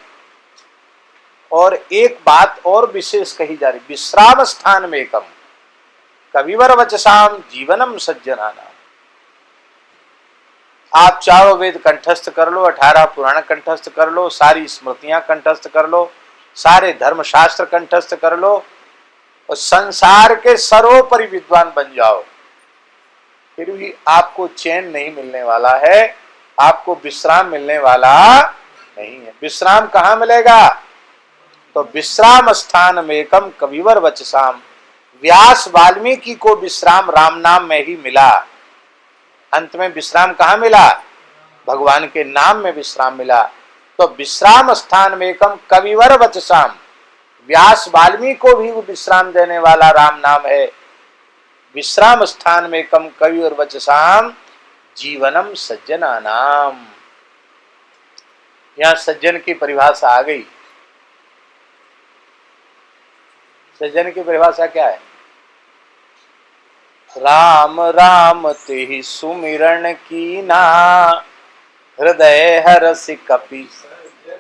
और एक बात और विशेष कही जा रही, विश्राम स्थान में एकम कविवर वचसाम जीवनम सज्जनानाम। आप चारों वेद कंठस्थ कर लो, 18 पुराण कंठस्थ कर लो, सारी स्मृतियां कंठस्थ कर लो, सारे धर्मशास्त्र कंठस्थ कर लो, और संसार के सर्वोपरि विद्वान बन जाओ, फिर भी आपको चैन नहीं मिलने वाला है, आपको विश्राम मिलने वाला नहीं है। विश्राम कहाँ मिलेगा? तो विश्राम स्थान में एकम कविवर वचसाम। व्यास वाल्मीकि को विश्राम राम नाम में ही मिला। अंत में विश्राम कहाँ मिला? भगवान के नाम में विश्राम मिला। तो विश्राम स्थान में एकम कविवर वचसाम, व्यास वाल्मीकि को भी विश्राम देने वाला राम नाम है। विश्राम स्थान में एकम कविवर वचसाम जीवनम सज्जनानाम। यहां सज्जन की परिभाषा आ गई। सज्जन की परिभाषा क्या है? राम राम ते सुमिरन कीना, हृदय हरस कपि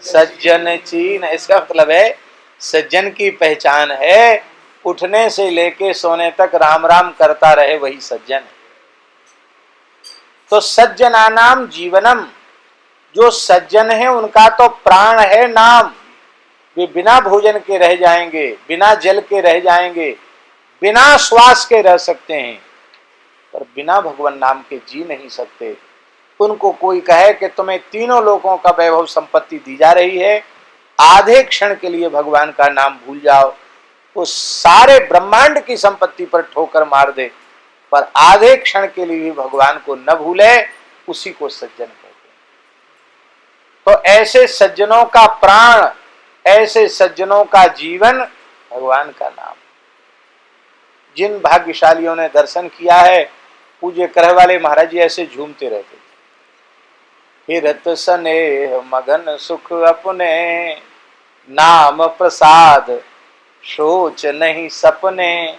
सज्जन चीन। इसका मतलब है सज्जन की पहचान है उठने से लेके सोने तक राम राम करता रहे, वही सज्जन है। तो सज्जनानाम जीवनम, जो सज्जन है उनका तो प्राण है नाम। वे बिना भोजन के रह जाएंगे, बिना जल के रह जाएंगे, बिना श्वास के रह सकते हैं, पर बिना भगवान नाम के जी नहीं सकते। उनको कोई कहे कि तुम्हें तीनों लोगों का वैभव संपत्ति दी जा रही है, आधे क्षण के लिए भगवान का नाम भूल जाओ, वो सारे ब्रह्मांड की संपत्ति पर ठोकर मार दे, पर आधे क्षण के लिए भी भगवान को न भूले, उसी को सज्जन कहते हैं। तो ऐसे सज्जनों का प्राण, ऐसे सज्जनों का जीवन भगवान का नाम। जिन भाग्यशालियों ने दर्शन किया है, पूज्य करह वाले महाराज जी ऐसे झूमते रहते थे। हिरत स्नेह मगन सुख अपने, नाम प्रसाद सोच नहीं सपने।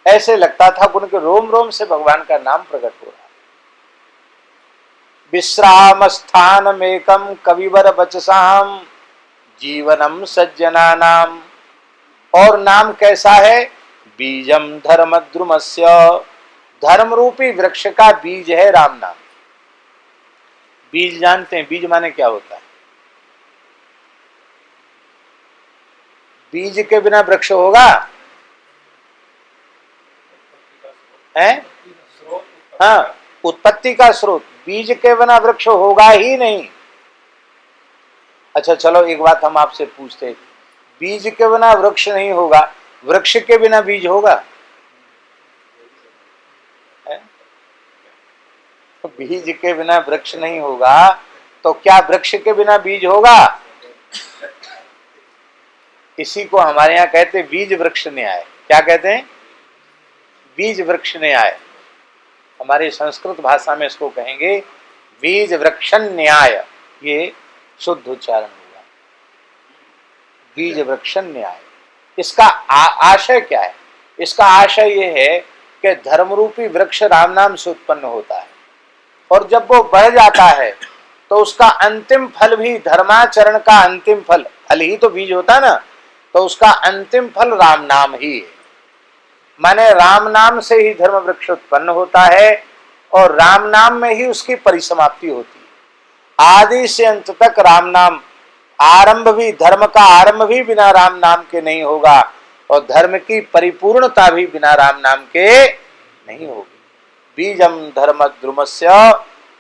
ऐसे लगता था उनके रोम रोम से भगवान का नाम प्रकट हो रहा है। विश्राम स्थान मेकम कविवर वचसाम जीवनम सज्जनानाम। और नाम कैसा है? बीजम धर्म द्रुमस्य, धर्म रूपी वृक्ष का बीज है राम नाम। बीज जानते हैं? बीज माने क्या होता है? बीज के बिना वृक्ष होगा? है? हाँ, उत्पत्ति का स्रोत। बीज के बिना वृक्ष होगा ही नहीं। अच्छा चलो एक बात हम आपसे पूछते, बीज के बिना वृक्ष नहीं होगा, वृक्ष के बिना बीज होगा? तो बीज के बिना वृक्ष नहीं होगा, तो क्या वृक्ष के बिना बीज होगा? इसी को हमारे यहाँ कहते बीज वृक्ष न्याय। क्या कहते हैं? बीज वृक्ष न्याय। हमारी संस्कृत भाषा में इसको कहेंगे बीज वृक्ष न्याय। ये शुद्ध उच्चारण होगा। बीज वृक्ष न्याय। इसका आशय क्या है? इसका आशय ये है कि धर्मरूपी वृक्ष राम नाम से उत्पन्न होता है, और जब वो बढ़ जाता है तो उसका अंतिम फल भी धर्माचरण का अंतिम फल, फल ही तो बीज होता है ना, तो उसका अंतिम फल राम नाम ही है। माने राम नाम से ही धर्म वृक्ष उत्पन्न होता है और राम नाम में ही उसकी परिसमाप्ति होती है। आदि से अंत तक राम नाम, आरंभ भी, धर्म का आरंभ भी बिना राम नाम के नहीं होगा और धर्म की परिपूर्णता भी बिना राम नाम के नहीं होगी। बीजम धर्म द्रुमस्य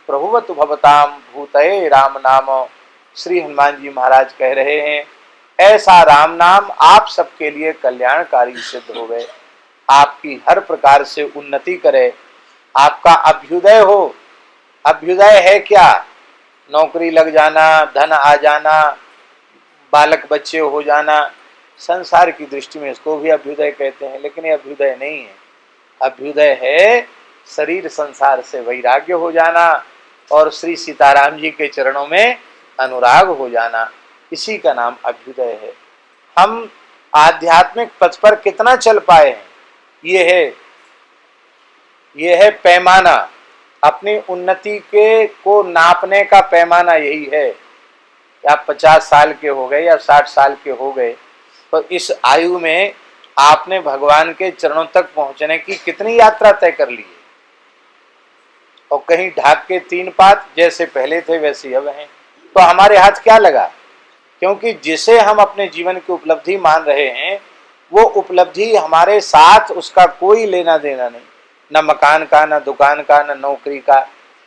प्रभुवत भवताम भूतये राम नाम। श्री हनुमान जी महाराज कह रहे हैं, ऐसा राम नाम आप सबके लिए कल्याणकारी सिद्ध हो गए, आपकी हर प्रकार से उन्नति करे, आपका अभ्युदय हो। अभ्युदय है क्या? नौकरी लग जाना, धन आ जाना, बालक बच्चे हो जाना, संसार की दृष्टि में इसको भी अभ्युदय कहते हैं, लेकिन ये अभ्युदय नहीं है। अभ्युदय है शरीर संसार से वैराग्य हो जाना और श्री सीताराम जी के चरणों में अनुराग हो जाना, इसी का नाम अभ्युदय है। हम आध्यात्मिक पथ पर कितना चल पाए हैं, ये है पैमाना। अपनी उन्नति के को नापने का पैमाना यही है। या 50 साल के हो गए या 60 साल के हो गए, तो इस आयु में आपने भगवान के चरणों तक पहुंचने की कितनी यात्रा तय कर ली है। और कहीं ढाक के 3 पात, जैसे पहले थे वैसे अब हैं, तो हमारे हाथ क्या लगा? क्योंकि जिसे हम अपने जीवन की उपलब्धि मान रहे हैं, वो उपलब्धि हमारे साथ उसका कोई लेना देना नहीं, न मकान का, न दुकान का, न नौकरी का।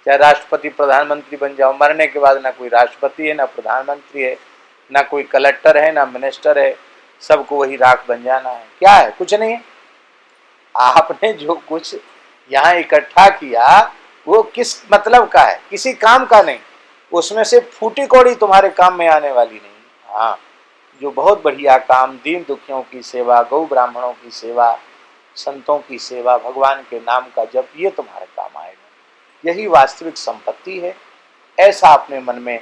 चाहे राष्ट्रपति प्रधानमंत्री बन जाओ, मरने के बाद न कोई राष्ट्रपति है, न प्रधानमंत्री है, न कोई कलेक्टर है, न मिनिस्टर है, सबको वही राख बन जाना है। क्या है? कुछ नहीं है। आपने जो कुछ यहाँ इकट्ठा किया वो किस मतलब का है? किसी काम का नहीं। उसमें से फूटी कौड़ी तुम्हारे काम में आने वाली नहीं। हाँ, जो बहुत बढ़िया काम, दीन दुखियों की सेवा, गौ ब्राह्मणों की सेवा, संतों की सेवा, भगवान के नाम का जप, ये तुम्हारे काम आएगा। यही वास्तविक संपत्ति है। ऐसा अपने मन में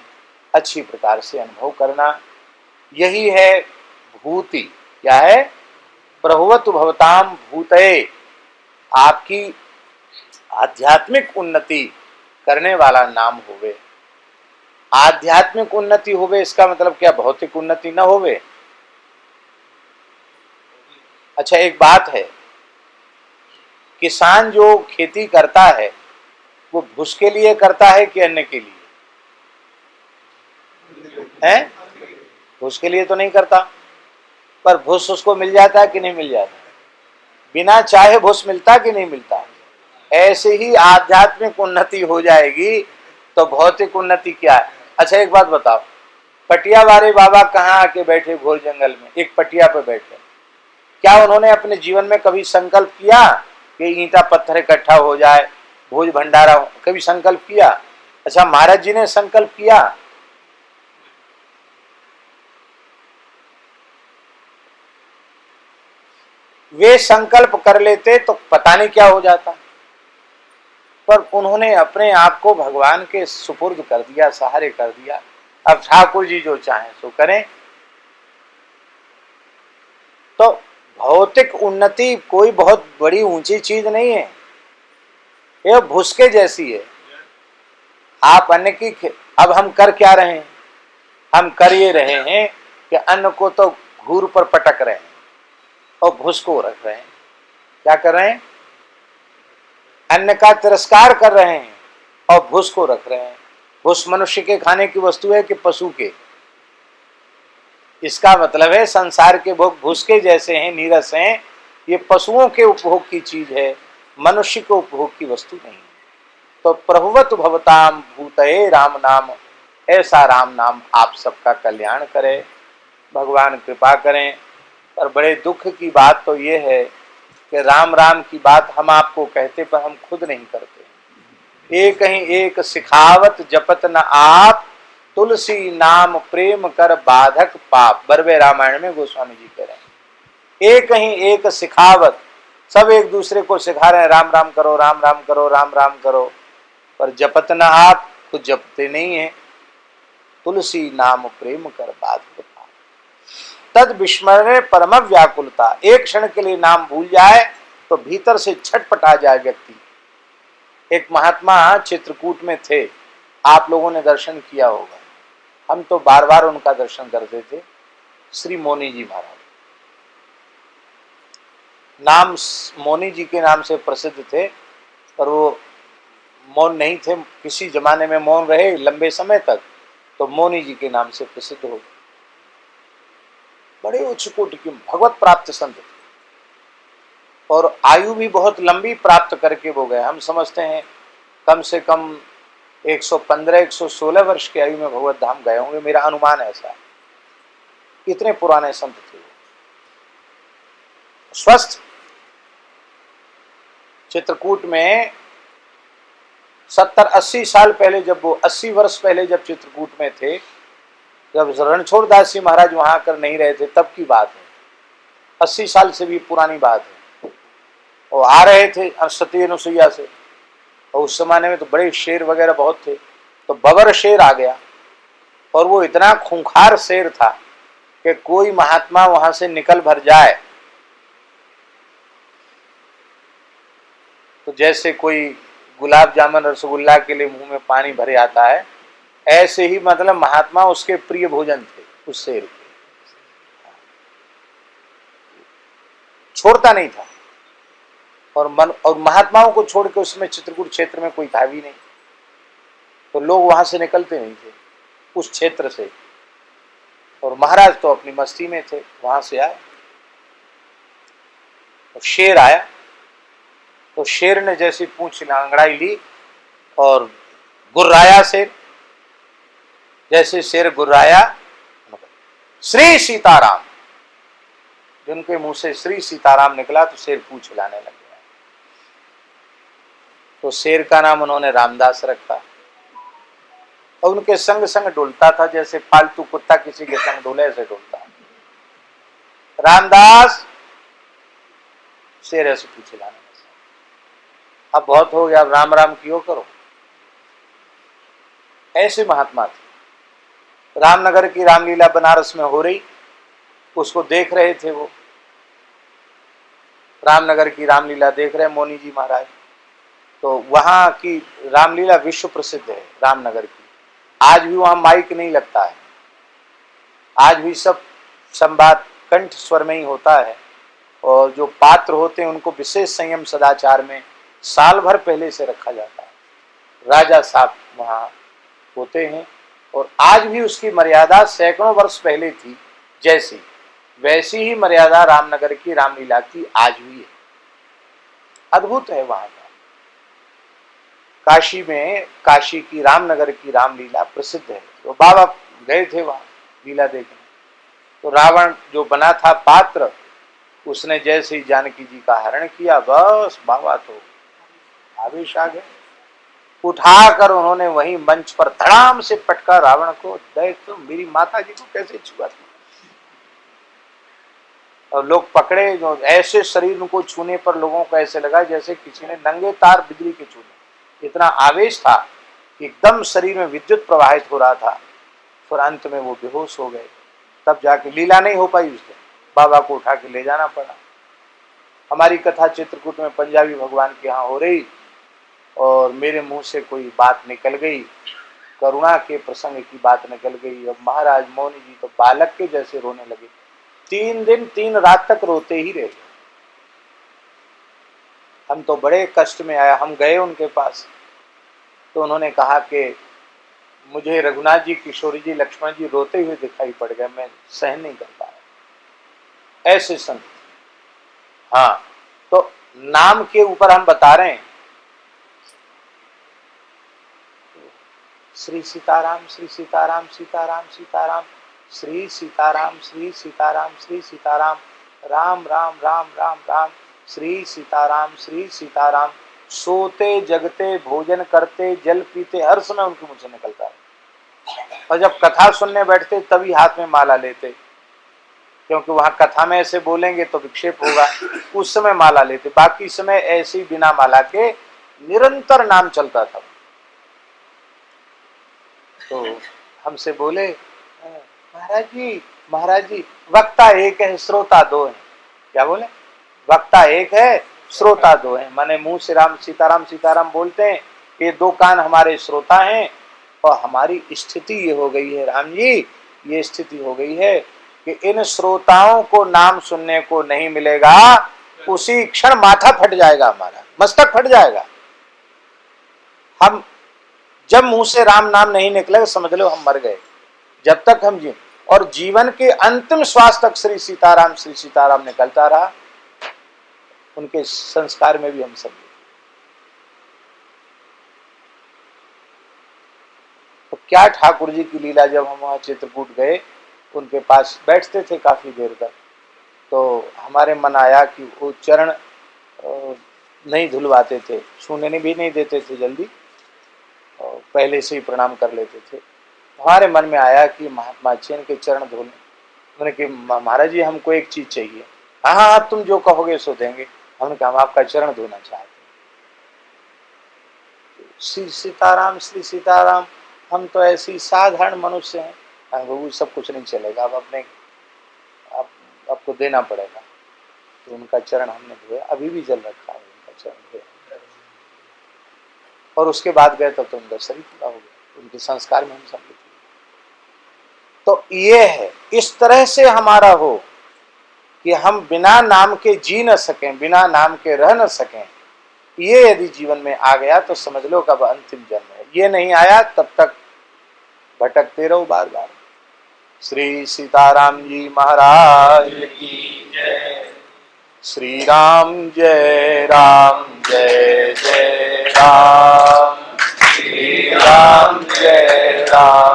अच्छी प्रकार से अनुभव करना, यही है भूति। क्या है? प्रभुवत भवताम भूतये, आपकी आध्यात्मिक उन्नति करने वाला नाम होवे। आध्यात्मिक उन्नति होवे, इसका मतलब क्या भौतिक उन्नति न होवे? अच्छा, एक बात है, किसान जो खेती करता है वो भूस के लिए करता है कि अन्न के लिए? है? भूस के लिए तो नहीं करता, पर भूस उसको मिल जाता है कि नहीं मिल जाता? बिना चाहे भूस मिलता कि नहीं मिलता? ऐसे ही आध्यात्मिक उन्नति हो जाएगी तो भौतिक उन्नति क्या है? अच्छा, एक बात बताओ, पटिया वाले बाबा कहाँ आके बैठे? घोर जंगल में एक पटिया पे बैठे। क्या उन्होंने अपने जीवन में कभी संकल्प किया कि ईंटा पत्थर इकट्ठा हो जाए, भोज भंडारा हो? कभी संकल्प किया? अच्छा, महाराज जी ने संकल्प किया? वे संकल्प कर लेते तो पता नहीं क्या हो जाता, पर उन्होंने अपने आप को भगवान के सुपुर्द कर दिया, सहारे कर दिया। अब ठाकुर जी जो चाहें सो करें। तो भौतिक उन्नति कोई बहुत बड़ी ऊंची चीज नहीं है, यह भुसके जैसी है। आप अन्न की, अब हम कर क्या रहे हैं? हम कर ये रहे हैं कि अन्न को तो घूर पर पटक रहे हैं और भूस को रख रहे हैं। क्या कर रहे हैं? अन्न का तिरस्कार कर रहे हैं और भूस को रख रहे हैं। भूस मनुष्य के खाने की वस्तु है कि पशु के? इसका मतलब है संसार के भोग भूस के जैसे हैं, नीरस हैं। ये पशुओं के उपभोग की चीज है, मनुष्य के उपभोग की वस्तु नहीं है। तो प्रभुवत भवताम भूतये राम नाम, ऐसा राम नाम आप सबका कल्याण करे, भगवान कृपा करें। पर बड़े दुख की बात तो ये है कि राम राम की बात हम आपको कहते पर हम खुद नहीं करते। एक ही एक सिखावत जपत न आप, तुलसी नाम प्रेम कर बाधक पाप। बरवे रामायण में गोस्वामी जी कह रहे हैं, एक ही एक सिखावत, सब एक दूसरे को सिखा रहे हैं, राम राम करो, राम राम करो, राम राम करो, पर जपत न आप, खुद जपते नहीं है। तुलसी नाम प्रेम कर बाधक पाप। तद विस्मरणे परम व्याकुलता, एक क्षण के लिए नाम भूल जाए तो भीतर से छटपटा जाए व्यक्ति। एक महात्मा चित्रकूट में थे, आप लोगों ने दर्शन किया होगा, हम तो बार बार उनका दर्शन करते थे। श्री मौनी जी महाराज, नाम मौनी जी के नाम से प्रसिद्ध थे, पर वो मौन नहीं थे, किसी जमाने में मौन रहे लंबे समय तक, तो मौनी जी के नाम से प्रसिद्ध हो गए। बड़े उच्च कोटि के भगवत प्राप्त संत थे और आयु भी बहुत लंबी प्राप्त करके वो गए। हम समझते हैं कम से कम 115-116 वर्ष की आयु में भगवत धाम गए होंगे, मेरा अनुमान ऐसा है। इतने पुराने संत थे, स्वस्थ। चित्रकूट में 70-80 साल पहले, जब वो 80 वर्ष पहले जब चित्रकूट में थे, जब रणछोड़ दास जी महाराज वहां आकर नहीं रहे थे, तब की बात है। 80 साल से भी पुरानी बात है। वो आ रहे थे सती अनुसुईया से, और उस जमाने में तो बड़े शेर वगैरह बहुत थे, तो बबर शेर आ गया और वो इतना खूंखार शेर था कि कोई महात्मा वहां से निकल भर जाए तो जैसे कोई गुलाब जामुन रसगुल्ला के लिए मुंह में पानी भरे आता है, ऐसे ही मतलब महात्मा उसके प्रिय भोजन थे उस शेर के, छोड़ता नहीं था। और महात्माओं को छोड़ के उसमें चित्रकूट क्षेत्र में कोई था भी नहीं, तो लोग वहां से निकलते नहीं थे उस क्षेत्र से। और महाराज तो अपनी मस्ती में थे, वहां से आए और शेर आया, तो शेर ने जैसी पूंछ अंगड़ाई ली और गुर्राया शेर। जैसे शेर गुर्राया, श्री सीताराम, जिनके मुंह से श्री सीताराम निकला तो शेर पूंछ हिलाने लग गया। तो शेर का नाम उन्होंने रामदास रखा और उनके संग संग डोलता था, जैसे पालतू कुत्ता किसी के संग डोले ऐसे डोलता। रामदास, शेर ऐसे पूंछ हिलाने लगा। अब बहुत हो गया, अब राम राम क्यों करो। ऐसे महात्मा थे। रामनगर की रामलीला बनारस में हो रही, उसको देख रहे थे वो, रामनगर की रामलीला देख रहे मौनी जी महाराज। तो वहां की रामलीला विश्व प्रसिद्ध है रामनगर की। आज भी वहां माइक नहीं लगता है, आज भी सब संवाद कंठ स्वर में ही होता है। और जो पात्र होते हैं उनको विशेष संयम सदाचार में साल भर पहले से रखा जाता है। राजा साहब वहां होते हैं और आज भी उसकी मर्यादा सैकड़ों वर्ष पहले थी जैसी, वैसी ही मर्यादा रामनगर की रामलीला की आज भी है। अद्भुत है वहां का। काशी में, काशी की रामनगर की रामलीला प्रसिद्ध है। तो बाबा गए थे वहां लीला देखने। तो रावण जो बना था पात्र, उसने जैसे ही जानकी जी का हरण किया, बस बाबा तो आवेश आ गए। उठाकर उन्होंने वहीं मंच पर धड़ाम से पटका रावण को। देख तो मेरी माता जी को कैसे छुआ था। और लोग पकड़े, जो ऐसे शरीर को छूने पर लोगों को ऐसे लगा जैसे किसी ने नंगे तार बिजली के छूने। इतना आवेश था कि एकदम शरीर में विद्युत प्रवाहित हो रहा था। फिर अंत में वो बेहोश हो गए। तब जाके लीला नहीं हो पाई, उस दिन बाबा को उठा के ले जाना पड़ा। हमारी कथा चित्रकूट में पंजाबी भगवान के यहाँ हो रही और मेरे मुंह से कोई बात निकल गई, करुणा के प्रसंग की बात निकल गई। अब महाराज मौनी जी तो बालक के जैसे रोने लगे। 3 दिन 3 रात तक रोते ही रहे। हम तो बड़े कष्ट में आया। हम गए उनके पास तो उन्होंने कहा कि मुझे रघुनाथ जी, किशोरी जी, लक्ष्मण जी रोते हुए दिखाई पड़ गए, मैं सहन नहीं कर पाया। ऐसे संत। हाँ, तो नाम के ऊपर हम बता रहे हैं श्री सीताराम, श्री सीताराम, सीताराम सीताराम, श्री सीताराम, श्री सीताराम, श्री सीताराम, राम राम राम राम राम, श्री सीताराम, श्री सीताराम। सोते जगते भोजन करते जल पीते हर समय उनके मुंह से निकलता है। और जब कथा सुनने बैठते तभी हाथ में माला लेते, क्योंकि वहां कथा में ऐसे बोलेंगे तो विक्षेप होगा। उस समय माला लेते, बाकी समय ऐसे ही बिना माला के निरंतर नाम चलता था। तो हमसे बोले महाराज जी वक्ता एक है श्रोता दो है। क्या बोले? वक्ता एक है श्रोता दो है, माने मुंह से राम सीताराम सीताराम बोलते हैं, ये दो कान हमारे श्रोता हैं। और हमारी स्थिति ये हो गई है राम जी, ये स्थिति हो गई है कि इन श्रोताओं को नाम सुनने को नहीं मिलेगा, उसी क्षण माथा फट जाएगा, हमारा मस्तक फट जाएगा। हम जब मुंह से राम नाम नहीं निकलेगा समझ लो हम मर गए। जब तक हम जी और जीवन के अंतिम श्वास तक श्री सीताराम निकलता रहा, उनके संस्कार में भी हम सब। तो क्या ठाकुर जी की लीला, जब हम वहां चित्रकूट गए उनके पास बैठते थे काफी देर तक, तो हमारे मन आया कि वो चरण नहीं धुलवाते थे, छूने भी नहीं देते थे जल्दी, और पहले से ही प्रणाम कर लेते थे। हमारे मन में आया कि महात्मा चैन के चरण धोने। मैंने कि महाराज जी हमको एक चीज चाहिए। हाँ हाँ तुम जो कहोगे सो देंगे। हमने कहा हम आपका चरण धोना चाहते हैं। श्री सीताराम हम तो ऐसी साधारण मनुष्य हैं, वो सब कुछ नहीं चलेगा, अब अपने आपको देना पड़ेगा। तो उनका चरण हमने धोया, अभी भी जल रखा है उनका चरण धोया। और उसके बाद गए तो उनका शरीर पूरा हो गया, उनके संस्कार में हम सब। तो ये है, इस तरह से हमारा हो कि हम बिना नाम के जी न सकें, बिना नाम के रह न सकें। ये यदि जीवन में आ गया तो समझ लो कब अंतिम जन्म है। ये नहीं आया तब तक भटकते रहो बार बार। श्री सीताराम जी महाराज की जय। श्री राम जय जय राम। श्री राम जय जय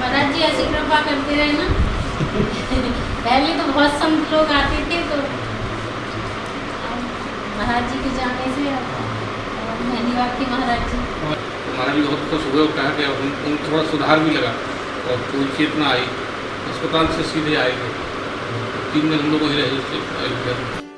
महाराज जी ऐसी कृपा करते रहे ना। पहले तो बहुत संत लोग आते थे, तो महाराज जी के जाने से धन्यवाद की महाराज जी। महाराज जी बहुत खुश हुए और कहा कि उन थोड़ा सुधार भी लगा और कोई चेतना आई, अस्पताल से सीधे आए थे। 3 दिन हम लोग वहीं रहे थे।